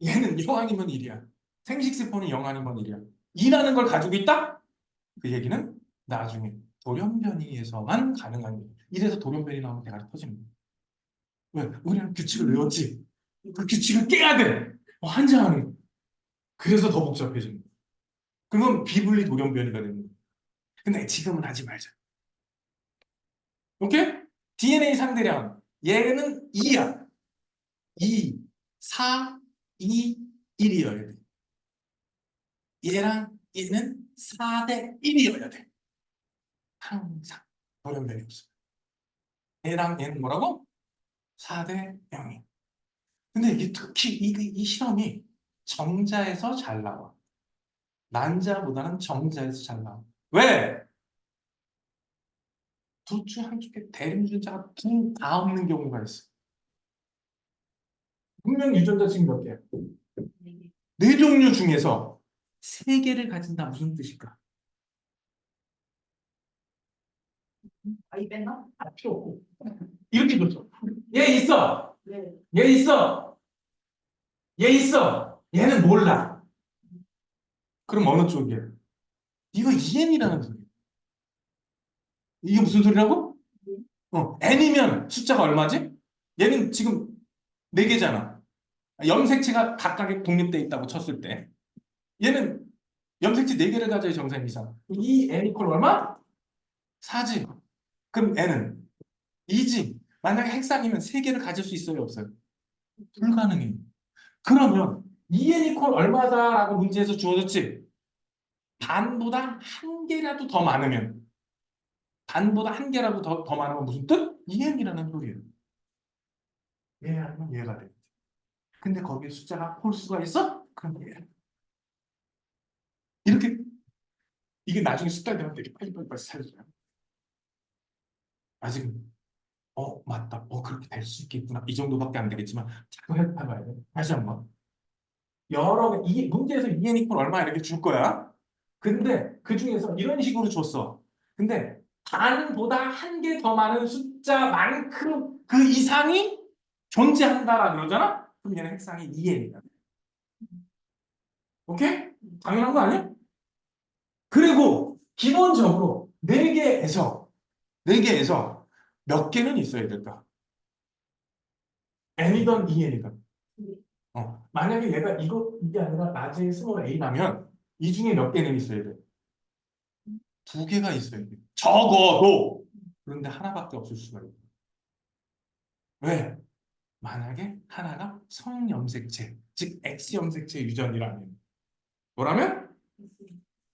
얘는 0 아니면 1이야. 생식세포는 0 아니면 1이야. 2라는 걸 가지고 있다? 그 얘기는 나중에 돌연변이에서만 가능한 얘기야. 이래서 돌연변이 나오면 대가리 터지는 거야. 왜? 우리는 규칙을 외웠지. 그 규칙을 깨야 돼. 환장하는 거야. 그래서 더 복잡해지는 거야. 그건 비분리 돌연변이가 되는 거야. 근데 지금은 하지 말자. 오케이? DNA 상대량. 얘는 2야. 2, 4, 2, 1이어야 돼. 얘랑 얘는 4대 1이어야 돼. 항상 돌연변이 없어. 얘랑 얘는 뭐라고? 4대 0이. 근데 이게 특히 이 실험이 정자에서 잘 나와. 난자보다는 정자에서 잘 나와. 왜? 둘 중 한쪽에 대리유전자가 둘 다 없는 경우가 있어. 분명 유전자 지금 몇 개야? 네 종류 중에서 세 개를 가진다. 무슨 뜻일까? 아이 뺐나? 필요 없고. 이렇게 줬어. 얘 있어. 네. 얘 있어. 얘 있어. 얘는 몰라. 그럼 어느 쪽이야? 이거 EN이라는 소리야. 이게 무슨 소리라고? n이면 숫자가 얼마지? 얘는 지금 4개잖아. 염색체가 각각에 독립돼 있다고 쳤을 때. 얘는 염색체 4개를 가져야 정상 이상. 이 n 이퀄 얼마? 4지. 그럼 n은 2지. 만약에 핵상이면 3개를 가질 수 있어요, 없어요? 불가능해. 그러면 2n 이퀄 얼마다라고 문제에서 주어졌지? 반보다 한 개라도 더 많으면 반보다 한 개라도 더 많으면 무슨 뜻? 2n이라는 소리예요. 얘 아니면 얘가 돼. 근데 거기에 숫자가 홀수가 있어? 그럼 얘. 이렇게 이게 나중에 숫자 되면 되게 빨리빨리 살려줘요. 아직은 맞다. 그렇게 될 수 있겠구나. 이 정도밖에 안 되겠지만 자꾸 해봐야 돼. 다시 한번. 여러 개, 이 문제에서 EN 이퀄 얼마 이렇게 줄 거야. 근데 그 중에서 이런 식으로 줬어. 근데 반보다 한 개 더 많은 숫자만큼 그 이상이 존재한다라 그러잖아? 그럼 얘는 핵상이 EN이다. 오케이? 당연한 거 아니야? 그리고 기본적으로 4개에서 몇 개는 있어야 될까? n이든 2n이든. 만약에 얘가 이게 아니라 나중에 스몰 a라면 이 중에 몇 개는 있어야 돼? 2개가 있어야 돼. 적어도. 그런데 하나밖에 없을 수가 있어. 왜? 만약에 하나가 성염색체, 즉 X염색체 유전이라면. 뭐라면?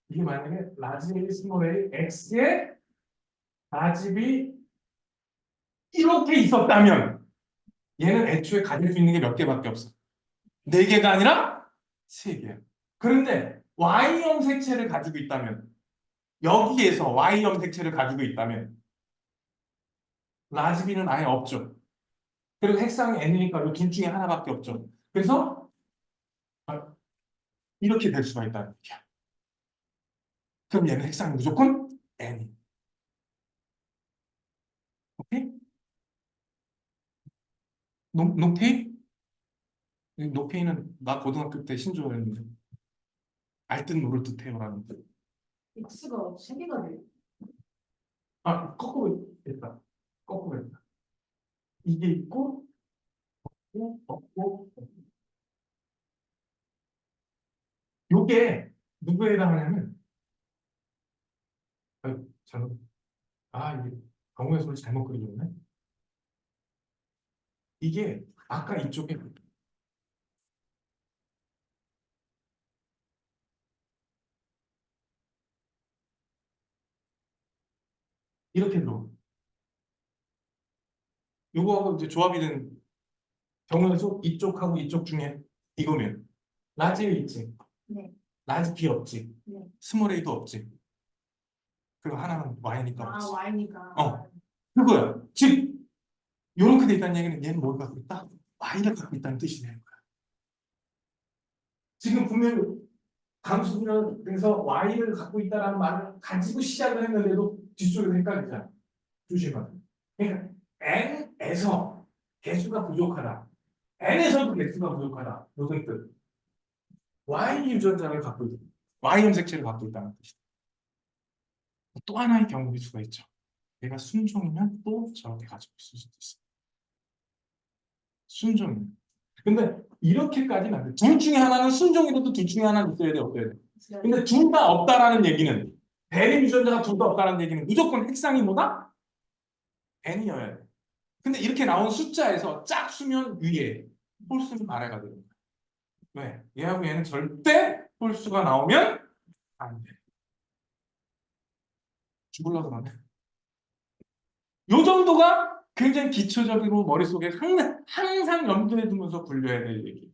이게 만약에 라지 A, 스몰 A, X의 라집이 이렇게 있었다면 얘는 애초에 가질 수 있는 게 몇 개밖에 없어. 4개가 아니라 3개. 그런데 Y형 색채를 가지고 있다면 여기에서 Y형 색채를 가지고 있다면 라즈비는 아예 없죠. 그리고 핵상이 N이니까 이 둘 중에 하나밖에 없죠. 그래서 이렇게 될 수가 있다는 얘기야. 그럼 얘는 핵상이 무조건 N. 오케이? 노페이? 노페이는 나 고등학교 때 신조어였는데 알듯 모를 듯 해요라는 뜻. X가 3개가 돼. 거꾸로 했다. 거꾸로 했다. 이게 있고 없고 요게 누구에 해당하냐면 잘못 이게 경우의 수를 잘못 그려줬네. 이게 아까 이쪽에 이렇게 들어. 요거하고 이제 조합이 된 경우의 수 이쪽하고 이쪽 중에 이거면 라지 A 있지. 네. 라지 B 없지. 네. 스몰 A도 없지. 그리고 하나는 Y니까 없지. Y니까. 그거야. 즉 요렇게 돼 있다는 얘기는 얘는 뭘 갖고 있다? Y를 갖고 있다는 뜻이 되는 거야. 지금 분명히 감수분열에서 Y를 갖고 있다는 말을 가지고 시작을 했는데도 뒤쪽에서 헷갈리잖아. 조심하세요. 그러니까 N에서 개수가 부족하다. N에서도 개수가 부족하다. 무슨 뜻? Y 유전자를 갖고 있다. Y 염색체를 갖고 있다는 뜻이다. 또 하나의 경우일 수가 있죠. 얘가 순종이면 또 저렇게 가지고 있을 수도 있어. 순종이면. 근데 이렇게까지는 안 돼. 둘 중에 하나는 순종이라도 둘 중에 하나는 있어야 돼, 없어야 돼. 근데 둘 다 없다라는 얘기는 대립 유전자가 둘 다 없다라는 얘기는 무조건 핵상이 뭐다? n이어야 돼. 근데 이렇게 나온 숫자에서 짝수면 위에 홀수는 아래가 되는 거야. 왜? 얘하고 얘는 절대 홀수가 나오면 안 돼. 죽을라도 안 돼. 요 정도가 굉장히 기초적으로 머릿속에 항상 염두에 두면서 굴려야 될 얘기.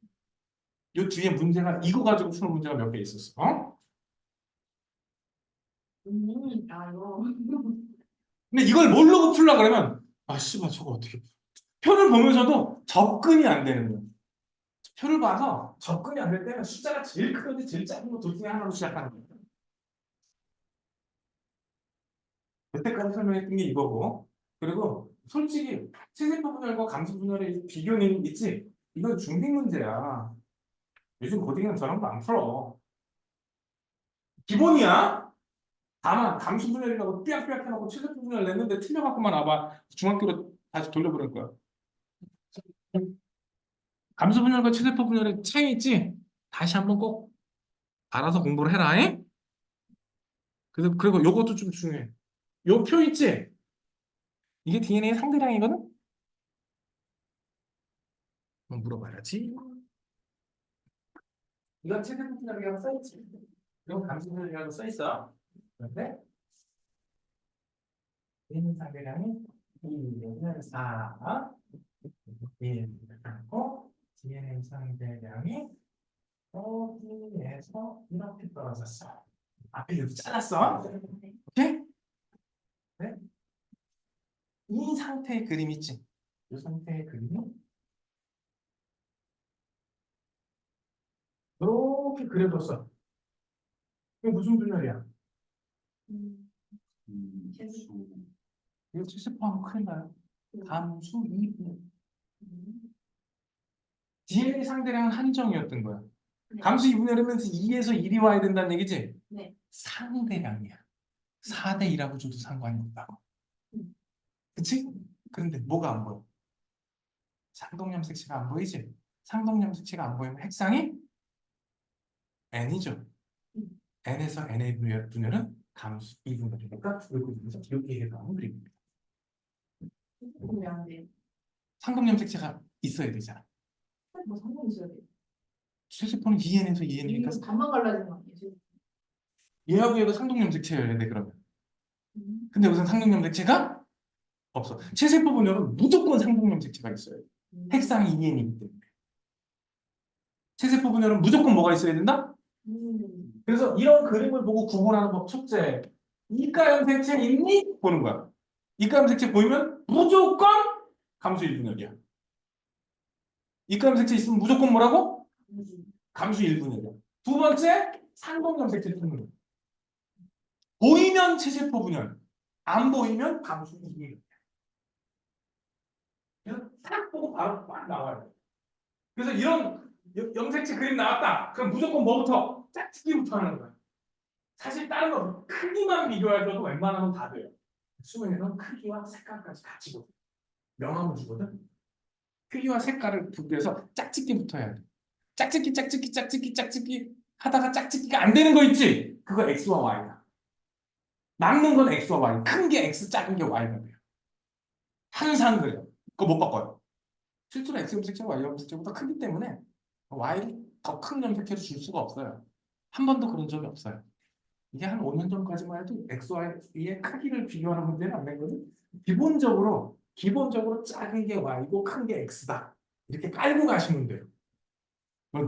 요 뒤에 문제가 이거 가지고 푸는 문제가 몇 개 있었어. 어? 이거. 근데 이걸 모르고 풀려 그러면 아 씨발 저거 어떻게 풀어? 표를 보면서도 접근이 안 되는 거야. 표를 봐서 접근이 안 될 때는 숫자가 제일 크든지 제일 작은 거 둘 중에 하나로 시작하는 거야. 여태까지 설명했던 게 이거고, 그리고 솔직히 체세포 분열과 감수 분열의 비교는 있지. 이건 중딩 문제야. 요즘 고딩은 저런 거 안 풀어. 기본이야. 다만 감수 분열이라고 삐약삐약 해놓고 체세포 분열 냈는데 틀려갖고만 와봐. 중학교로 다시 돌려보낼 거야. 감수 분열과 체세포 분열의 차이 있지? 다시 한번 꼭 알아서 공부를 해라. 잉? 그리고 요것도 좀 중요해. 요 표 있지? 이게 DNA 상대량이거든? 한번 물어봐야지. 이건 체세포 분열이라고 써있지. 이건 감수 분열이라고 써있어. 그런데 DNA 상대량이 2는 4, 1을 갖고 DNA 상대량이 여기에서 이렇게 떨어졌어. 앞에 이렇게 잘랐어. 오케이? 네? 이 상태의 그림 있지? 이 상태의 그림이 이렇게 그려줬어. 이게 무슨 분열이야? 이거 70%하면 큰일 나요. 감수 2분열. DNA 상대량은 한정이었던 거야. 감수 2분열이면 2에서 1이 와야 된다는 얘기지? 네. 상대량이야. 4대 2라고 줘도 상관이 없다고. 그치? 그런데 뭐가 안 보여? 상동염색체가 안 보이지? 상동염색체가 안 보이면 핵상이 n이죠. n에서 n의 분열은 감수 2분열이니까 여기서 여기에 해당하는 그림입니다. 왜안 돼? 상동염색체가 있어야 되잖아. 뭐 상관 있어야 돼. 세세포는 2n에서 2n이니까 이거 반만 갈라지는 거 아니지? 얘하고 얘가 상동염색체여야 돼 그러면. 음. 근데 무슨 상동염색체가 없어. 체세포 분열은 무조건 상동염색체가 있어요. 핵상이 2n이기 때문에. 체세포 분열은 무조건 뭐가 있어야 된다? 그래서 이런 그림을 보고 구분하는 법 첫째, 이가염색체 있니? 보는 거야. 이가염색체 보이면 무조건 감수 1분열이야. 이가염색체 있으면 무조건 뭐라고? 감수 1분열이야. 두 번째, 상동염색체 찾는 거야. 보이면 체세포 분열, 안 보이면 감수 2분열. 그래서 딱 보고 바로 막 나와야 돼. 그래서 이런 염색체 그림 나왔다. 그럼 무조건 뭐부터? 짝짓기부터 하는 거야. 사실 다른 거 크기만 비교해줘도 웬만하면 다 돼요. 수능에는 크기와 색깔까지 같이 보고 명함을 주거든. 크기와 색깔을 비교해서 짝짓기부터 해야 돼. 짝짓기 하다가 짝짓기가 안 되는 거 있지? 그거 X와 Y야. 남는 건 X와 Y. 큰 게 X, 작은 게 Y가 돼요. 항상 그래요. 그거 못 바꿔요. 실제로 X 염색체가 Y 염색체보다 크기 때문에 Y를 더 큰 염색체로 줄 수가 없어요. 한 번도 그런 적이 없어요. 이게 한 5년 전까지만 해도 XY의 크기를 비교하는 문제는 안 되거든. 기본적으로 작은 게 Y고 큰 게 X다. 이렇게 깔고 가시면 돼요.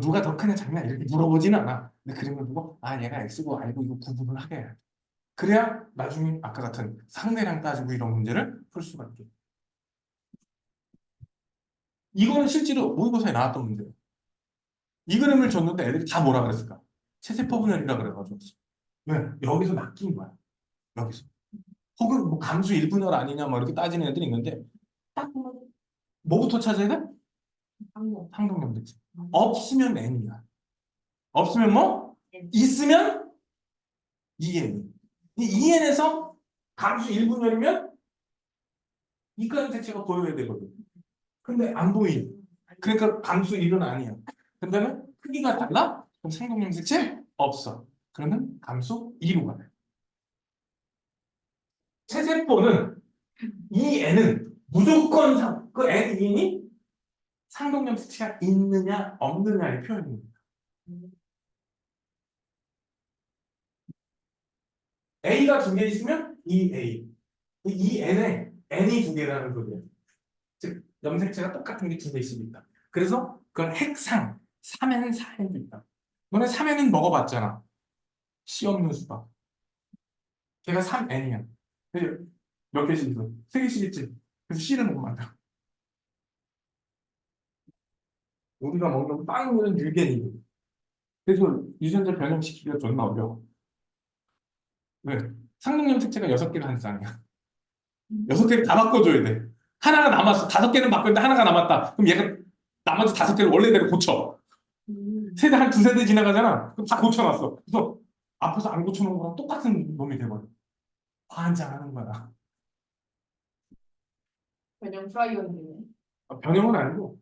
누가 더 크냐 작냐 이렇게 물어보지는 않아. 근데 그림을 보고 아 얘가 X고 Y고 이거 구분을 하게 해야 돼. 그래야 나중에 아까 같은 상대량 따지고 이런 문제를 풀 수가 있게. 이거는 실제로 모의고사에 나왔던 문제예요. 이 그림을 줬는데 애들이 다 뭐라 그랬을까? 체세포 분열이라 그래가지고. 왜? 여기서 낚인 거야. 여기서. 혹은 뭐 감수 1분열 아니냐 뭐 이렇게 따지는 애들이 있는데 딱 보면 뭐부터 찾아야 돼? 항공. 상동염색체. 없으면 n이야. 없으면 뭐? 있으면 2n. 이 2n에서 감수 1분열이면 이과 염색체가 보여야 되거든. 근데 안 보이네. 그러니까 감수 1은 아니야. 근데는 크기가 달라? 그럼 생동 염색체 없어. 그러면 감수 2로 가요. 체세포는 이 N은 무조건 그 N, N이 상동 염색체가 있느냐 없느냐의 표현입니다. A가 두 개 있으면 이 A. 이 N에 N이 두 개라는 소리예요. 즉 염색체가 똑같은 게 두 개 있습니다. 그래서 그건 핵상 3N, 4N도 있다. 너네 3N은 먹어봤잖아. 씨 없는 수박. 걔가 3N이야. 몇 개씩 있어? 세 개씩 있지. 그래서 C는 못 만들어. 우리가 먹는 빵은 유겐이고. 그래서 유전자 변형시키기가 존나 어려워. 왜? 상동 염색체가 6개를 한 쌍이야. 6개를 다 바꿔줘야 돼. 하나가 남았어. 5개는 바꿨는데 하나가 남았다. 그럼 얘가 나머지 5개를 원래대로 고쳐. 세대 한 두세 대 지나가잖아. 그럼 다 고쳐놨어. 그래서 앞에서 안 고쳐놓은 거랑 똑같은 놈이 돼버려. 환장하는 거야. 그냥 프라이어인데. 변형은 아니고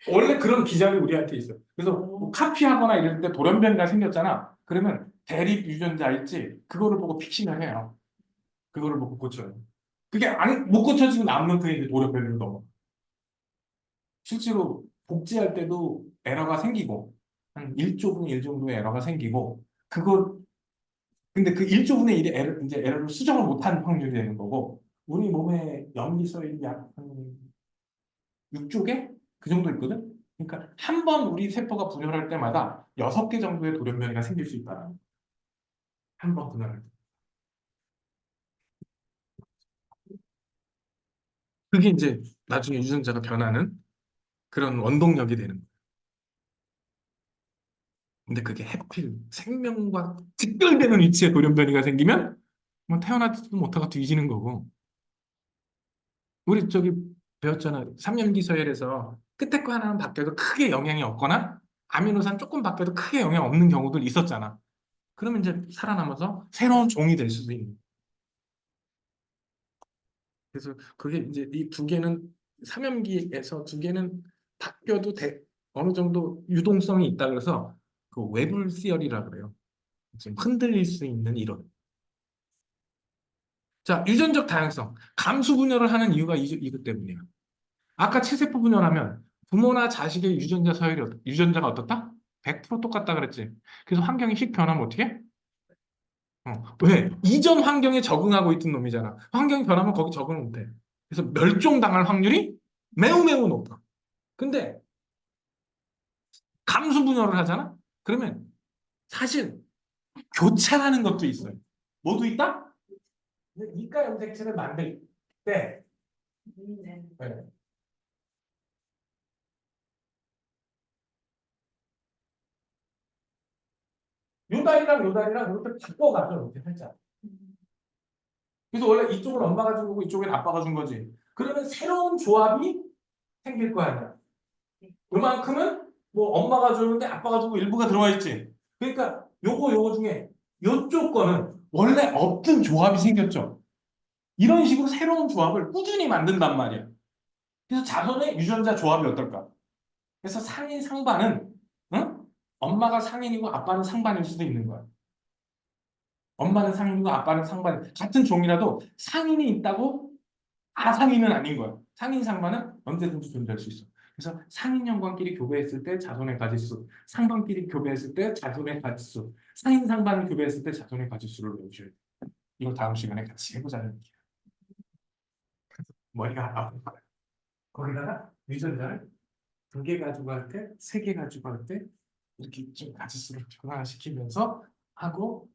원래 그런 기장이 우리한테 있어. 그래서 뭐 카피하거나 이럴 때 돌연변이가 생겼잖아. 그러면 대립 유전자 있지? 그거를 보고 픽싱을 해요. 그거를 보고 고쳐요. 그게 못 고쳐지고 남는 그 이제 돌연변이로 넘어. 실제로 복제할 때도 에러가 생기고 한 1조 분의 1 정도의 에러가 생기고 그거 근데 그 1조 분의 1의 에러, 이제 에러를 수정을 못한 확률이 되는 거고 우리 몸에 염기서열이 약한 6조 개? 그 정도 있거든? 그러니까 한 번 우리 세포가 분열할 때마다 6개 정도의 돌연변이가 생길 수 있다. 한 번 분열할 때. 그게 이제 나중에 유전자가 변하는 그런 원동력이 되는 거예요. 근데 그게 해필 생명과 직결되는 위치에 돌연변이가 생기면 뭐 태어나지도 못하고 뒤지는 거고. 우리 저기 배웠잖아. 삼염기 서열에서 끝에 거 하나만 바뀌어도 크게 영향이 없거나 아미노산 조금 바뀌어도 크게 영향 없는 경우들 있었잖아. 그러면 이제 살아남아서 새로운 종이 될 수도 있는. 그래서 그게 이제 이 두 개는 삼염기에서 두 개는 바뀌어도 어느 정도 유동성이 있다 그래서 그 외불 시열이라 그래요. 지금 흔들릴 수 있는 이론. 자, 유전적 다양성. 감수 분열을 하는 이유가 이것 때문이야. 아까 체세포 분열하면 부모나 자식의 유전자 서열이 유전자가 어떻다? 100% 똑같다 그랬지. 그래서 환경이 휙 변하면 어떻게? 왜? 이전 환경에 적응하고 있던 놈이잖아. 환경이 변하면 거기 적응을 못해. 그래서 멸종당할 확률이 매우 매우 높아. 근데 감수 분열을 하잖아? 그러면 사실 교차하는 것도 있어요. 뭐도 있다? 이가 염색체를 만들 때 네. 네. 요 다리랑 요 다리랑 이렇게 바꿔가죠. 이렇게 살짝. 그래서 원래 이쪽은 엄마가 준 거고 이쪽엔 아빠가 준 거지. 그러면 새로운 조합이 생길 거 아니야. 그만큼은 뭐 엄마가 줬는데 아빠가 주고 일부가 들어와 있지. 그러니까 요거 중에 요쪽 거는 원래 없던 조합이 생겼죠. 이런 식으로 새로운 조합을 꾸준히 만든단 말이야. 그래서 자손의 유전자 조합이 어떨까? 그래서 상인 상반은 응? 엄마가 상인이고 아빠는 상반일 수도 있는 거야. 엄마는 상인이고 아빠는 상반. 같은 종이라도 상인이 있다고 다 상인은 아닌 거야. 상인 상반은 언제든지 존재할 수 있어. 그래서 상인 형광끼리 교배했을 때 자손의 가지수, 상반끼리 교배했을 때 자손의 가지수, 상인 상반을 교배했을 때 자손의 가지수를 외우셔야 돼. 이거 다음 시간에 같이 해보자는 얘기야. 머리가 아픈 거야. 거기다가 유전자를 2개 가지고 할 때, 3개 가지고 할 때 이렇게 좀 가지수를 변화시키면서 하고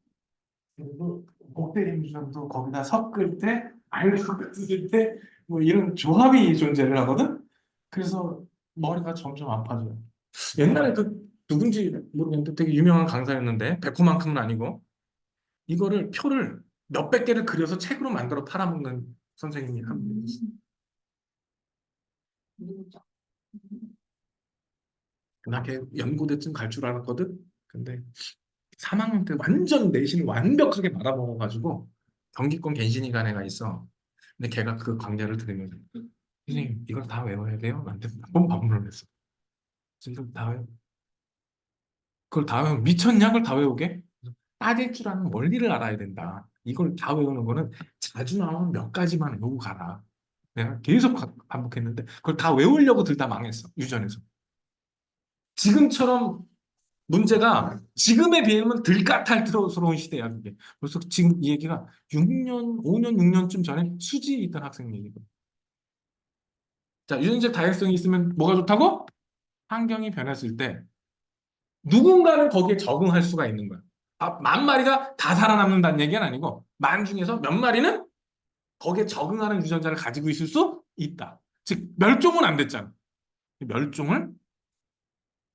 그리고 목대림 유전도 거기다 섞을 때, 알고 섞을 때 뭐 이런 조합이 존재를 하거든. 그래서 머리가 점점 아파져요. 옛날에 그 누군지 모르겠는데 되게 유명한 강사였는데 백호만큼은 아니고 이거를 표를 몇백 개를 그려서 책으로 만들어 팔아먹는 선생님이 한 분 있었어요. 누구죠? 나걔 연고대쯤 갈 줄 알았거든. 근데 3학년 때 완전 내신을 완벽하게 받아먹어가지고 경기권 갱신이가 애가 있어. 근데 걔가 그 강좌를 들으면서 선생님 이걸 다 외워야 돼요? 나한테 몇번 반문을 했어. 지금 다 외워. 그걸 다 외우면 미쳤냐? 그걸 다 외우게? 따질 줄 아는 원리를 알아야 된다. 이걸 다 외우는 거는 자주 나오는 몇 가지만 외우고 가라. 내가 계속 반복했는데 그걸 다 외우려고 들다 망했어. 유전에서. 지금처럼 문제가 지금에 비하면 들까탈스러운 시대야 그게. 그래서 지금 이 얘기가 6년, 5년, 6년쯤 전에 수지에 있던 학생 얘기거든. 자, 유전적 다양성이 있으면 뭐가 좋다고? 환경이 변했을 때 누군가는 거기에 적응할 수가 있는 거야. 아, 만 마리가 다 살아남는다는 얘기는 아니고 만 중에서 몇 마리는 거기에 적응하는 유전자를 가지고 있을 수 있다. 즉 멸종은 안 됐잖아. 멸종을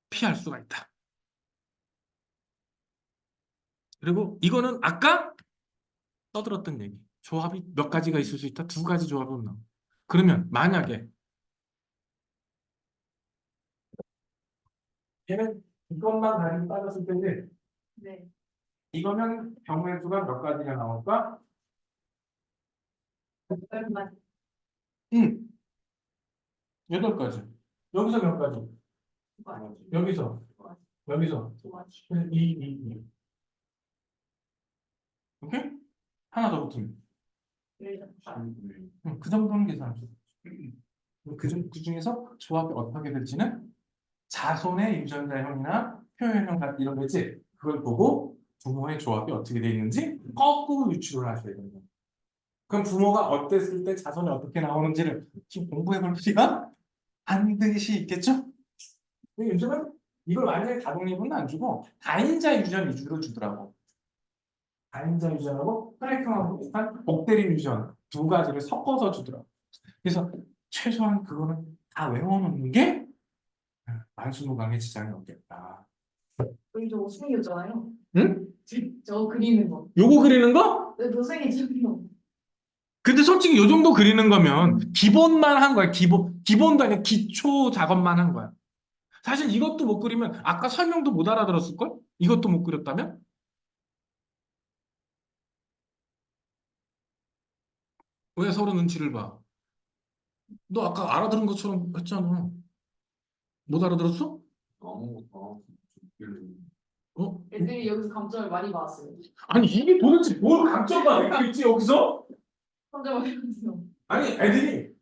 피할 수가 있다. 그리고 이거는 아까 떠들었던 얘기. 조합이 몇 가지가 있을 수 있다. 두 가지 조합은 나와. 그러면 만약에 얘는 이것만 가지고 따졌을 텐데 네. 이거면 경우의 수가 몇 가지가 나올까? 얼마? 응, 8가지. 여기서 몇 가지? 두 가지. 여기서, 두 가지. 여기서. 두 가지. 그래서 2. 오케이? 하나 더 붙으면. 그 정도는 계산할 수 있어. 그 중에서 조합이 어떻게 될지는 자손의 유전자형이나 표현형 같은 이런 거지. 그걸 보고 부모의 조합이 어떻게 돼 있는지 거꾸로 유추를 하셔야 됩니다. 그럼 부모가 어땠을 때 자손이 어떻게 나오는지를 지금 공부해 볼 필요가 반드시 있겠죠? 근데 요즘은 이걸 완전히 다독립은 안 주고 다인자 유전 위주로 주더라고. 다인자 유전하고 혈액형하고 비슷한 복대림 유전 두 가지를 섞어서 주더라고. 그래서 최소한 그거는 다 외워놓는 게 만수무강에 지장이 없겠다. 여기 저 생겼잖아요. 응? 저 그리는 거. 요거 그리는 거? 네, 저 생겼잖아요. 근데 솔직히 요 정도 그리는 거면 기본만 한 거야. 기본도 아니라 기초 작업만 한 거야. 사실 이것도 못 그리면 아까 설명도 못 알아들었을걸? 이것도 못 그렸다면? 왜 서로 눈치를 봐? 너 아까 알아들은 것처럼 했잖아. 못 알아들었어? 어? 애들이 여기서 감점을 많이 받았어요. 아니 이게 도대체 뭘 강점만 알고 있지 여기서? 감점 많이 받았어요. 아니 애들이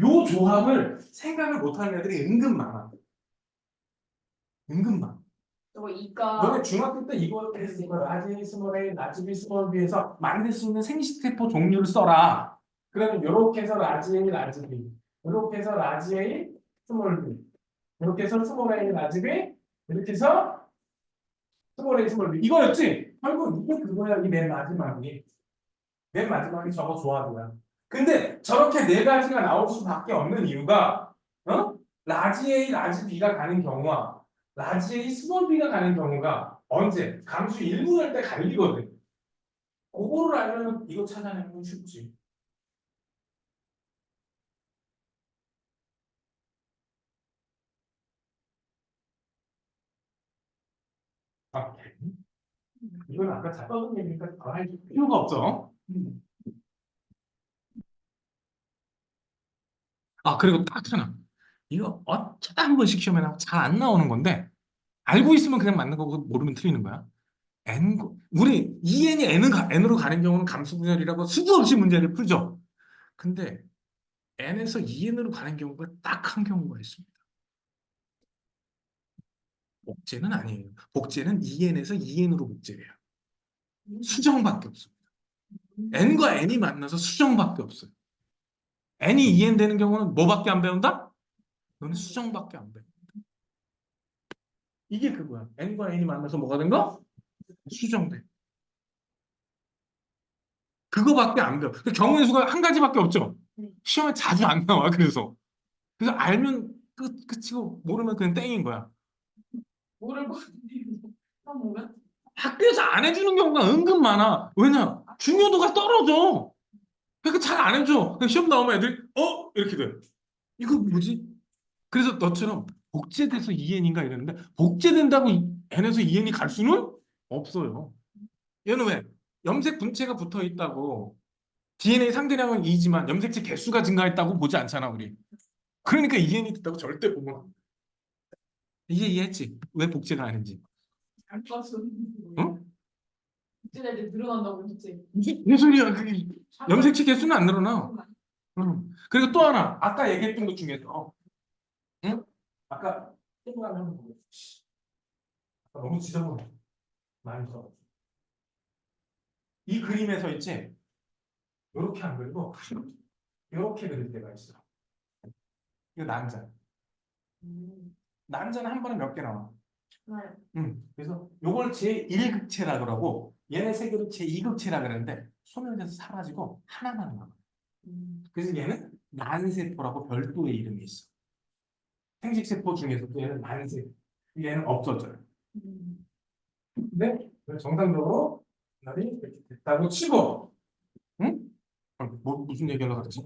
요 조합을 생각을 못하는 애들이 은근 많아. 은근 많아. 저거 이과 너네 중학교 때 이거 했을 거야. 라지 스몰 A, 라지 B 스몰 B에서 만들 수 있는 생식세포 종류를 써라. 그러면 이렇게 해서 라지 A, 라지 B. 이렇게 해서 라지 A, 스몰 B. 이렇게 해서 스몰 A, 라지 B. 이렇게 해서 스몰 A, 스몰 B. 이거였지? 결국 이게 그거야. 이 맨 마지막이. 맨 마지막이 저거 조합이야. 근데 저렇게 네 가지가 나올 수밖에 없는 이유가 라지 A, 라지 B가 가는 경우와 라지 A, 스몰 B가 가는 경우가 언제? 감수 일분할 때 갈리거든. 그거를 알면 이거 찾아내는 건 쉽지. 아, 이건 아까 잡아본 얘기니까 더 할 필요가 없어. 아, 그리고 딱 하나. 이거 어쩌다 한 번씩 시험에 나오고 잘 안 나오는 건데 알고 있으면 그냥 맞는 거고 모르면 틀리는 거야. N, 우리 EN이 N으로 가는 경우는 감수분열이라고 수도 없이 문제를 풀죠. 근데 N에서 EN으로 가는 경우가 딱 한 경우가 있습니다. 복제는 아니에요. 복제는 EN에서 EN으로 복제해요. 수정밖에 없습니다. N과 N이 만나서 수정밖에 없어요. N이 EN 되는 경우는 뭐밖에 안 배운다? 너는 수정밖에 안 배워. 이게 그거야. N과 N이 만나서 뭐가 된 거? 수정돼. 그거밖에 안 돼요. 그 경우의 수가 한 가지밖에 없죠. 시험에 자주 안 나와. 그래서 알면 끝이고 모르면 그냥 땡인 거야. 뭐를 봤는데 한 보면 학교에서 안 해주는 경우가 은근 많아. 왜냐? 중요도가 떨어져. 그러니까 잘 안 해줘. 그냥 시험 나오면 애들이 이렇게 돼. 이거 뭐지? 그래서 너처럼 복제돼서 EN인가 이랬는데 복제된다고 N에서 EN이 갈 수는 없어요. 얘는 왜? 염색 분체가 붙어 있다고 DNA 상대량은 2지만 염색체 개수가 증가했다고 보지 않잖아, 우리. 그러니까 EN이 됐다고 절대 보면 안 돼. 이제 이해했지? 왜 복제가 아닌지. 잘 봤어. 응? 이제 늘어난다고 진짜. 무슨 개소리야? 그게 염색체 개수는 안 늘어나. 응. 그리고 또 하나, 아까 얘기했던 것 중에서, 응? 아까 생각하면 뭐였지? 아까 너무 지저분해. 많이 써. 이 그림에서 있지? 이렇게 안 그리고 이렇게 그릴 때가 있어. 이거 난자. 음. 난자는 한 번에 몇 개 나와. 네. 그래서 요걸 제1극체라 그러고 얘네 세 개를 제2극체라 그러는데 소멸돼서 사라지고 하나만 남아. 그래서 얘는 난세포라고 별도의 이름이 있어. 생식세포 중에서도 얘는 난세포. 얘는 없어져요. 음. 근데 정상적으로 날이 이렇게 됐다고 치고, 응? 무슨 얘기하려고 그러지?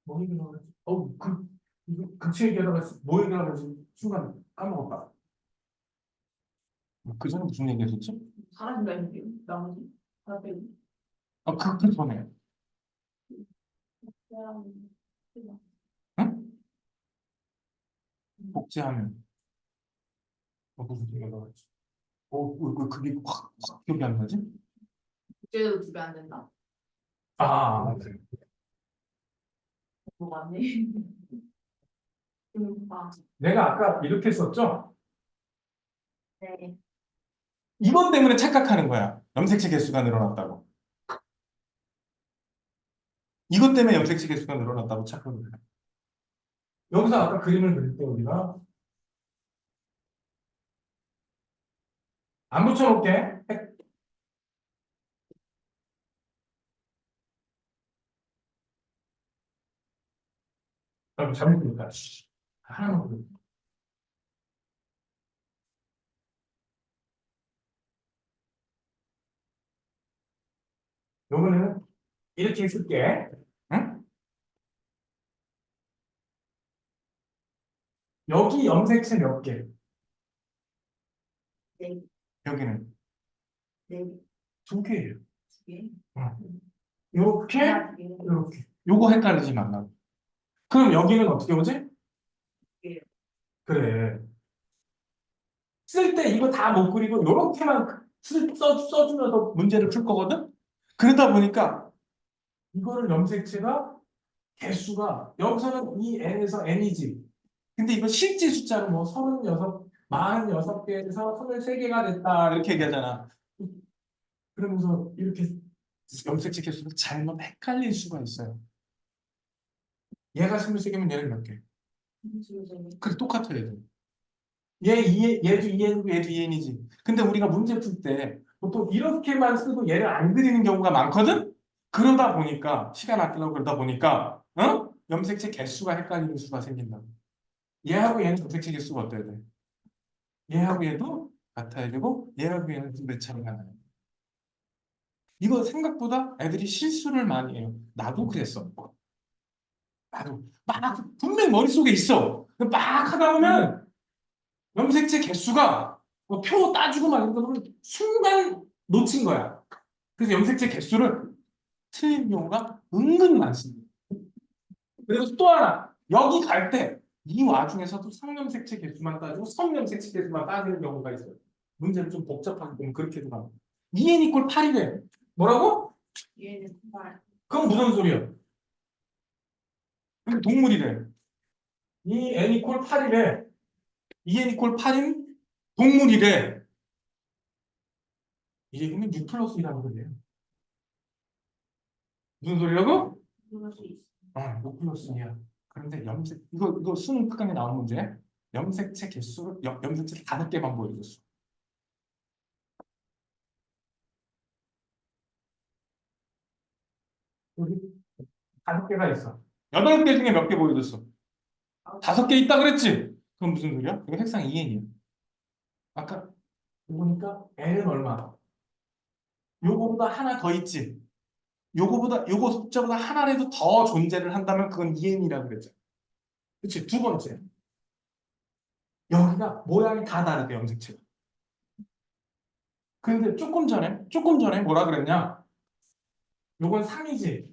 뭐 얘기하려고 그러지? 이거 극체 얘기하다가 뭐 얘기하려고 그러지? 순간 까먹었다. 그 전에 무슨 얘기 했었지? 사라진다 했는데요. 나머지 하나 빼고. 그 전에. 응? 복제하면. 무슨 얘기하려고 그러지? 그게 확 기억이 안 나지? 국제도 두 배 안 된다. 그래. 뭐 맞네. 아, 내가 아까 이렇게 썼죠? 네. 이것 때문에 착각하는 거야. 염색체 개수가 늘어났다고. 이것 때문에 염색체 개수가 늘어났다고 착각을 해. 여기서 아까 그림을 그릴 때 우리가 안 붙여놓을게. 잘못 그렸다. 하나만 그려. 요거는 이렇게 쓸게. 응? 여기 염색체 몇 개? 네. 여기는 네. 2개예요. 두 개. 응. 요렇게, 하나, 두 개. 요렇게. 요거 헷갈리지 말라고. 그럼 여기는 어떻게 오지? 개. 그래. 쓸 때 이거 다 못 그리고 요렇게만 써주면서 문제를 풀 거거든? 그러다 보니까 이거를 염색체가 개수가 여기서는 이 n에서 n이지. 근데 이거 실제 숫자로 뭐 36, 46개에서 23개가 됐다 이렇게 얘기하잖아. 그러면서 이렇게 염색체 개수를 잘못 헷갈릴 수가 있어요. 얘가 23개면 얘는 몇 개? 그래 똑같아 얘도. 얘도 2n이고 얘도 2n이지. 근데 우리가 문제 풀 때 보통 이렇게만 쓰고 얘를 안 그리는 경우가 많거든? 그러다 보니까 시간 아끼려고 그러다 보니까 염색체 개수가 헷갈리는 수가 생긴다고. 얘하고 얘는 염색체 개수가 어때야 돼? 얘하고 얘도 같아야 되고 얘하고 얘는 좀 몇 차이가 나요. 이거 생각보다 애들이 실수를 많이 해요. 나도 그랬어. 나도 막 분명히 머릿속에 있어. 막 하다 보면 염색체 개수가 뭐표 따주고 막 이러다 보면 순간 놓친 거야. 그래서 염색체 개수를 틀린 경우가 은근 많습니다. 그리고 또 하나 여기 갈 때 이 와중에서도 상염색체 개수만 따지고 섬염색체 개수만 따지는 경우가 있어요. 문제를 좀 복잡하게 보면 그렇게도 나와요. 2n 이퀄 8이래. 뭐라고? 얘는 발. 그건 무슨 소리야? 그게 동물이래. 2n 이퀄 8이래. 2n 이퀄 8인 동물이래. 이 얘기는 6 플러스 1라는 거예요. 무슨 소리라고? 그럴 수 있어. 6 플러스 2야. 그런데 이거 수능 특강에 나온 문제. 염색체 개수를, 염색체 5개만 보여줬어. 여기 5개가 있어. 8개 중에 몇 개 보여줬어? 5개 있다 그랬지? 그건 무슨 소리야? 이거 색상 2n이야. 아까 보니까 n은 얼마? 요거보다 하나 더 있지? 요거 숫자보다 하나라도 더 존재를 한다면 그건 2n이라고 그랬죠. 그치? 두 번째. 여기가 모양이 다 다르대, 염색체가. 근데 조금 전에 뭐라 그랬냐? 요건 상이지.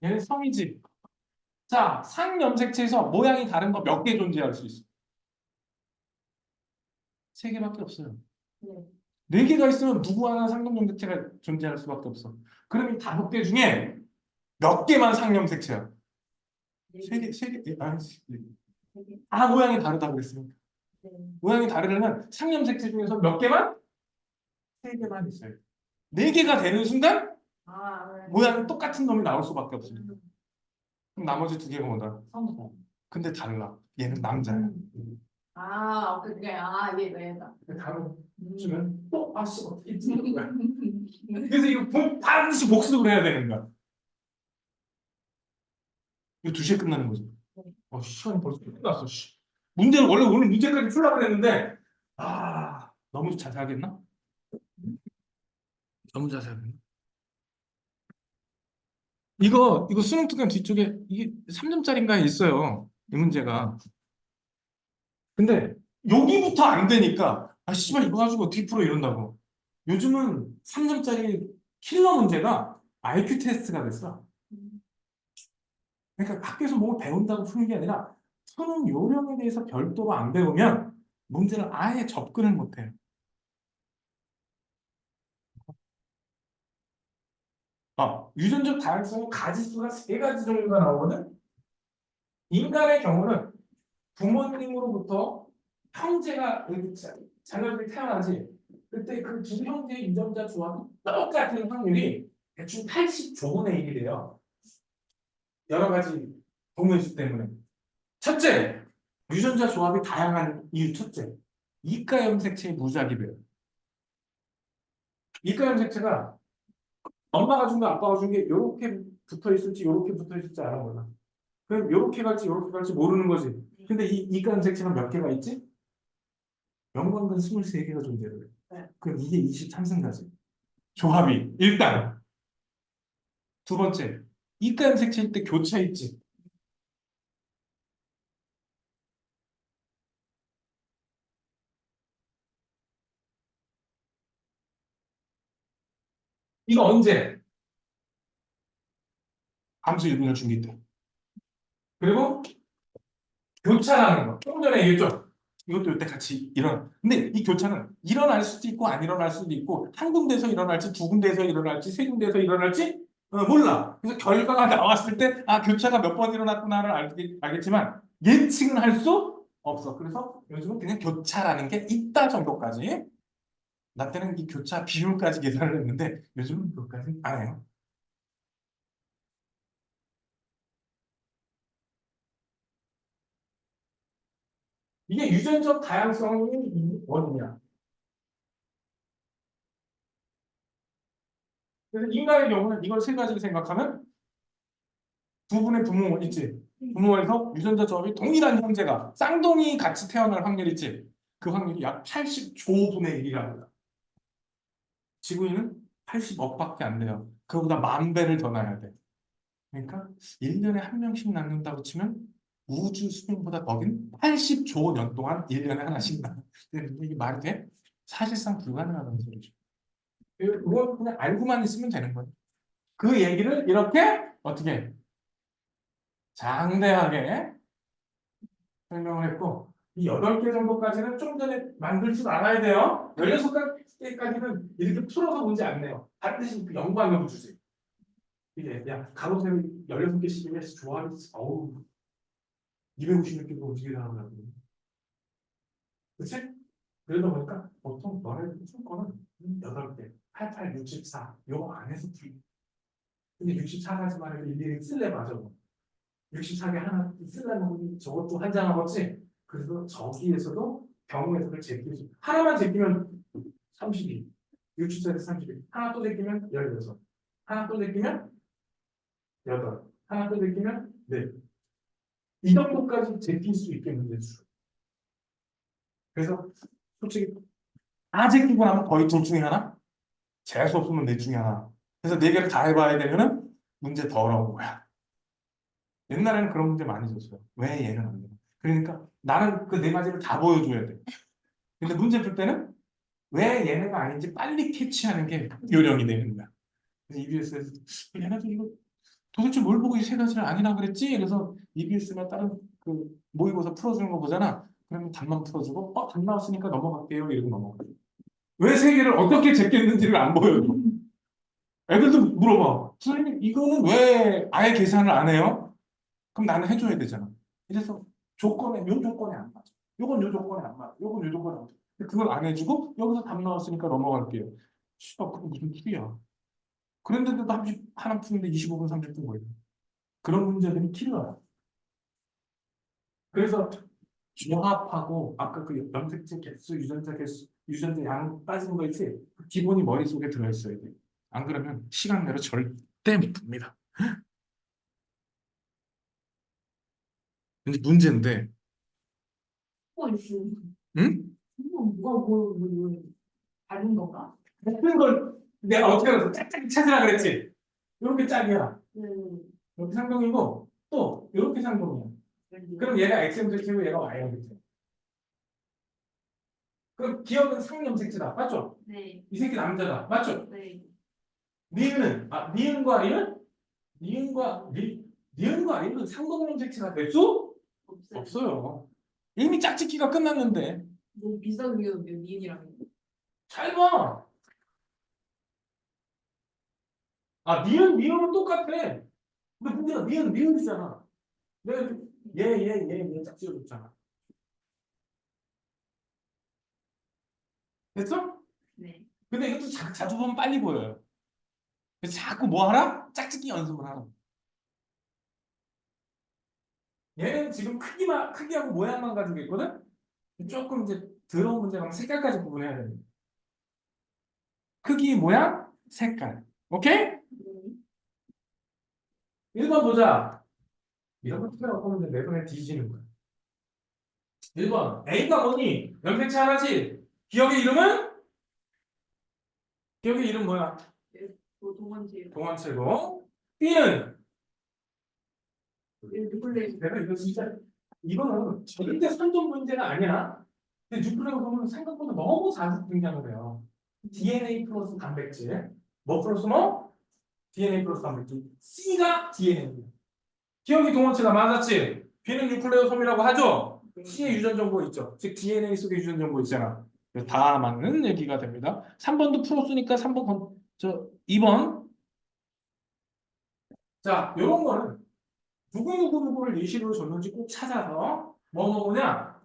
얘는 성이지. 자, 상염색체에서 모양이 다른 거 몇 개 존재할 수 있어? 세 개밖에 없어요. 네. 네 개가 있으면 누구 하나 상염색체가 존재할 수밖에 없어. 그럼 이 다섯 개 중에 몇 개만 상염색체야? 세 개, 아니, 다 모양이 다르다고 그랬으니까. 네. 모양이 다르려면 상염색체 중에서 몇 개만? 세 개만 있어요. 네 개가 되는 순간 아, 모양이 똑같은 놈이 나올 수밖에 없어요. 음. 그럼 나머지 두 개가 뭐다? 성소. 근데 달라. 얘는 남자야. 그게, 이게 왜다. 다음 주면 또 아씨 어떻게 있는 거야. 그래서 이거 반드시 복습을 해야 되는 거야. 이거 2시에 끝나는 거지. 시간이 벌써 끝났어. 씨. 문제는 원래 오늘 문제까지 풀려고 했는데 너무 자세하겠나? 너무 자세하겠나? 이거 수능 특강 뒤쪽에 이게 3점짜리인가에 있어요. 이 문제가. 근데 여기부터 안 되니까 씨발 이거 가지고 어떻게 풀어 이런다고. 요즘은 3점짜리 킬러 문제가 IQ 테스트가 됐어. 그러니까 학교에서 뭘 배운다고 푸는 게 아니라 푸는 요령에 대해서 별도로 안 배우면 문제를 아예 접근을 못 해요. 유전적 다양성은 가지수가 3가지 정도가 나오거든. 인간의 경우는 부모님으로부터 형제가 자녀들이 태어나지. 그때 그 두 형제의 유전자 조합이 똑같은 확률이 대충 80조분의 1이래요. 여러 가지 동요수 때문에. 첫째, 유전자 조합이 다양한 이유 첫째. 이가 염색체의 무작위배요. 이가 염색체가 엄마가 준 거 아빠가 준 게 이렇게 붙어 있을지 이렇게 붙어 있을지 알아 몰라. 그럼 이렇게 갈지 모르는 거지. 근데 이 이가 염색체가 몇 개가 있지? 연관근 23개가 존재해. 네. 그럼 이게 23승가지. 조합이 일단 두 번째 이가 염색체일 때 교차 있지. 이거 언제? 함수 1분열 중기 때. 그리고 교차라는 거. 조금 전에 얘기했죠. 이것도 이때 같이 일어나. 근데 이 교차는 일어날 수도 있고 안 일어날 수도 있고 한 군데서 일어날지 두 군데서 일어날지 세 군데서 일어날지 몰라. 그래서 결과가 나왔을 때 교차가 몇 번 일어났구나를 알겠지만 예측은 할 수 없어. 그래서 요즘은 그냥 교차라는 게 있다 정도까지. 나 때는 이 교차 비율까지 계산을 했는데 요즘은 그것까지 안 해요. 이게 유전적 다양성이 원인이야. 그래서 인간의 경우는 이걸 세 가지를 생각하면 두 분의 부모 있지. 부모에서 유전자 조합이 동일한 형제가 쌍둥이 같이 태어날 확률 있지. 그 확률이 약 80조분의 1이랍니다. 지구인은 80억밖에 안 돼요. 그거보다 10,000배를 더 낳아야 돼. 그러니까 1년에 한 명씩 낳는다고 치면 우주 수명보다 더 긴 80조 년 동안 1년에 하나씩 낳는. 근데 이게 말이 돼? 사실상 불가능하다는 소리죠. 그건 그냥 알고만 있으면 되는 거예요. 그 얘기를 이렇게 어떻게 장대하게 설명을 했고 이 8개 정도까지는 좀 전에 만들 줄 알아야 돼요. 16개까지는 이렇게 풀어서 문제 안 내요. 반드시 그 연관으로 주세요. 이게 가로세로 16개씩이면 조합이 어우 256개가 움직이려고 하거든요. 그치? 그러다 보니까 보통 너네 풀거는 8개, 88, 64 요거 안에서 풀. 근데 64까지만 해도 일일이 쓸래 맞아. 64개 하나 쓰려면 저것도 한 장 하겠지. 그래서 저기에서도 경우에서를 제끼고 하나만 제끼면 32, 60짜리 32, 하나 또 제끼면 16, 하나 또 제끼면 8, 하나 또 제끼면 4. 이 정도까지 제낄 수 있겠는데 수. 그래서 솔직히 다 제끼고 나면 거의 둘 중에 하나, 재수 없으면 넷 중에 하나. 그래서 4개를 다 해봐야 되면은 문제 더 어려운 거야. 옛날에는 그런 문제 많이 줬어요. 왜 얘는 안 돼? 그러니까 나는 그 4가지를 다 보여줘야 돼. 근데 문제 풀 때는 왜 얘네가 아닌지 빨리 캐치하는 게 요령이 되는 거야. 그래서 EBS에서 얘네들 이거 도대체 뭘 보고 이 세 가지를 아니라 그랬지? 그래서 EBS나 다른 그 모의고사 풀어주는 거 보잖아. 그러면 답만 풀어주고 답 나왔으니까 넘어갈게요. 이러고 넘어가. 왜 세 개를 어떻게 제꼈는지를 안 보여요. 애들도 물어봐. 선생님 이거는 왜 아예 계산을 안 해요? 그럼 나는 해줘야 되잖아. 이래서 요 조건에 안 맞아. 요건 요 조건에 안 맞아. 요건 요 조건에 안 맞아. 근데 그걸 안 해주고 여기서 답 나왔으니까 넘어갈게요. 씨발 그거 무슨 킬이야. 그런데도 하나 푸는데 25분 30분 걸려. 그런 문제들이 킬러야. 그래서 조합하고 아까 그 염색체 개수, 유전자 개수, 유전자 양 빠지는 거 있지? 그 기본이 머릿속에 들어있어야 돼. 안 그러면 시간 내로 절대 못 풉니다. 근데 문제인데, 뭐 있어? 응? 뭐 다른 건가? 같은 걸 내가 어떻게 알아서 짝짝이 찾으라 그랬지? 이렇게 짝이야. 이렇게 상동이고 또 이렇게 상동이야. 그럼 얘가 XMZ고 얘가 Y형이지. 그럼 기억은 상염색체다. 맞죠? 네. 이 새끼 남자다. 맞죠? 네. 니은과 리은? 니은과 리은 상동염색체가 될 수? 없어요. 없어요. 이미 짝짓기가 끝났는데. 너무 비싼 게 미인이랑. 잘 봐. 니은은 똑같아. 근데 문제가 니은이잖아. 내가 얘 짝지어줬잖아. 됐어? 네. 근데 이것도 자주 보면 빨리 보여요. 그래서 자꾸 뭐 하라? 짝짓기 연습을 하라. 얘는 지금 크기하고 모양만 가지고 있거든? 조금 이제 더러운 문제는 색깔까지 구분해야 됩니다. 크기, 모양, 색깔. 오케이? 1번 보자. 이런 거 특별히 없는데 내 손에 뒤지는 거야. 1번. A가 뭐니? 염색체 하나지? 기억의 이름은? 기억의 이름 뭐야? 동원지. 동원체고. B는? 누굴래? 내가 이거 진짜 이거는 절대 선동 문제가 아니야. 근데 뉴클레오 보면 생각보다 너무 자주 등장을 해요. DNA 플러스 단백질. 뭐 플러스 뭐? DNA 플러스 단백질. C가 DNA. 기억이 동원체가 맞았지? B는 뉴클레오 섬이라고 하죠? C의 유전 정보 있죠? 즉 DNA 속에 유전 정보 있잖아. 다 맞는 얘기가 됩니다. 3번도 풀었으니까 3번 2번. 자, 요런 거는 누구를 예시로 줬는지 꼭 찾아서 뭐 먹으냐?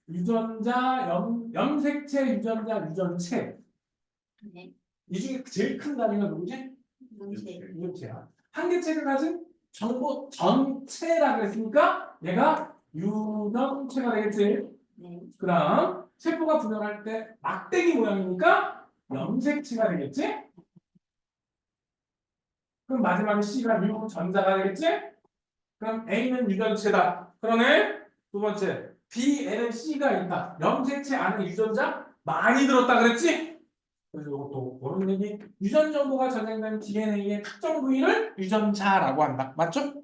유전자, 염색체, 유전체. 네. 이 중에 제일 큰 단위가 누구지? 유전체야. 한 개체가 가진 정보 전체라고 했으니까 얘가 유전체가 되겠지. 네. 그다음 세포가 분열할 때 막대기 모양이니까 염색체가 되겠지. 그럼 마지막에 C가 유전자가 되겠지. 그럼 A는 유전체다. 그러네. 두 번째, B에는 C가 있다. 염색체 안에 유전자 많이 들었다 그랬지? 그래서 이것도 모르는 얘기. 유전 정보가 저장된 DNA의 특정 부위를 유전자라고 한다. 맞죠?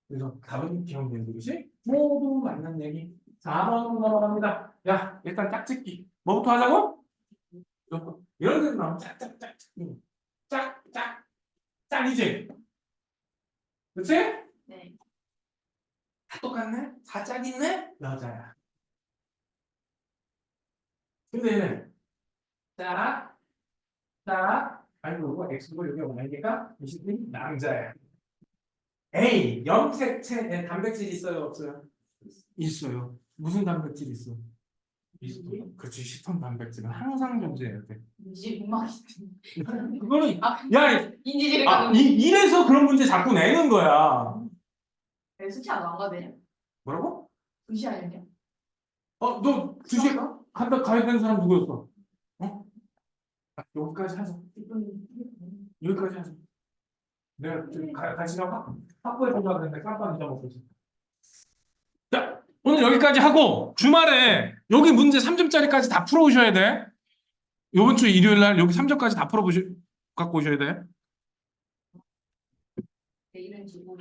그래서 답은 기억되는 것이 모두 맞는 얘기. 4번 넘어갑니다. 야, 일단 짝짓기. 뭐부터 하자고? 이런 데서 나오면 짝짝짝. 짝짝. 짝이지? 그치? 네. 다 똑같네? 사짝 있네? 여자야. 근데 얘는 짝, 짝, 아이고, X고 여기 Y니까 20이 남자야. A, 염색체에 단백질 있어요? 없어요? 있어요. 무슨 단백질 있어? 그렇지, 시톤 단백질은 항상 존재해야 돼. 인지 음악이. 그거는, 아, 야, 인지를 이래서 그런 문제 자꾸 내는 거야. 수치 안 가네. 뭐라고? 수시 아니냐? 너 주식 한다 가야 되는 사람 누구였어? 어? 여기까지 하자. 여기까지 하자. 내가 지금 간신하고 확보해 보려고 했는데 깜빡 잊어먹고 있어. 자, 오늘 여기까지 하고 주말에 여기 문제 3점짜리까지 다 풀어오셔야 돼. 이번 주 일요일 날 여기 3점까지 다 갖고 오셔야 돼. 내일은 지고.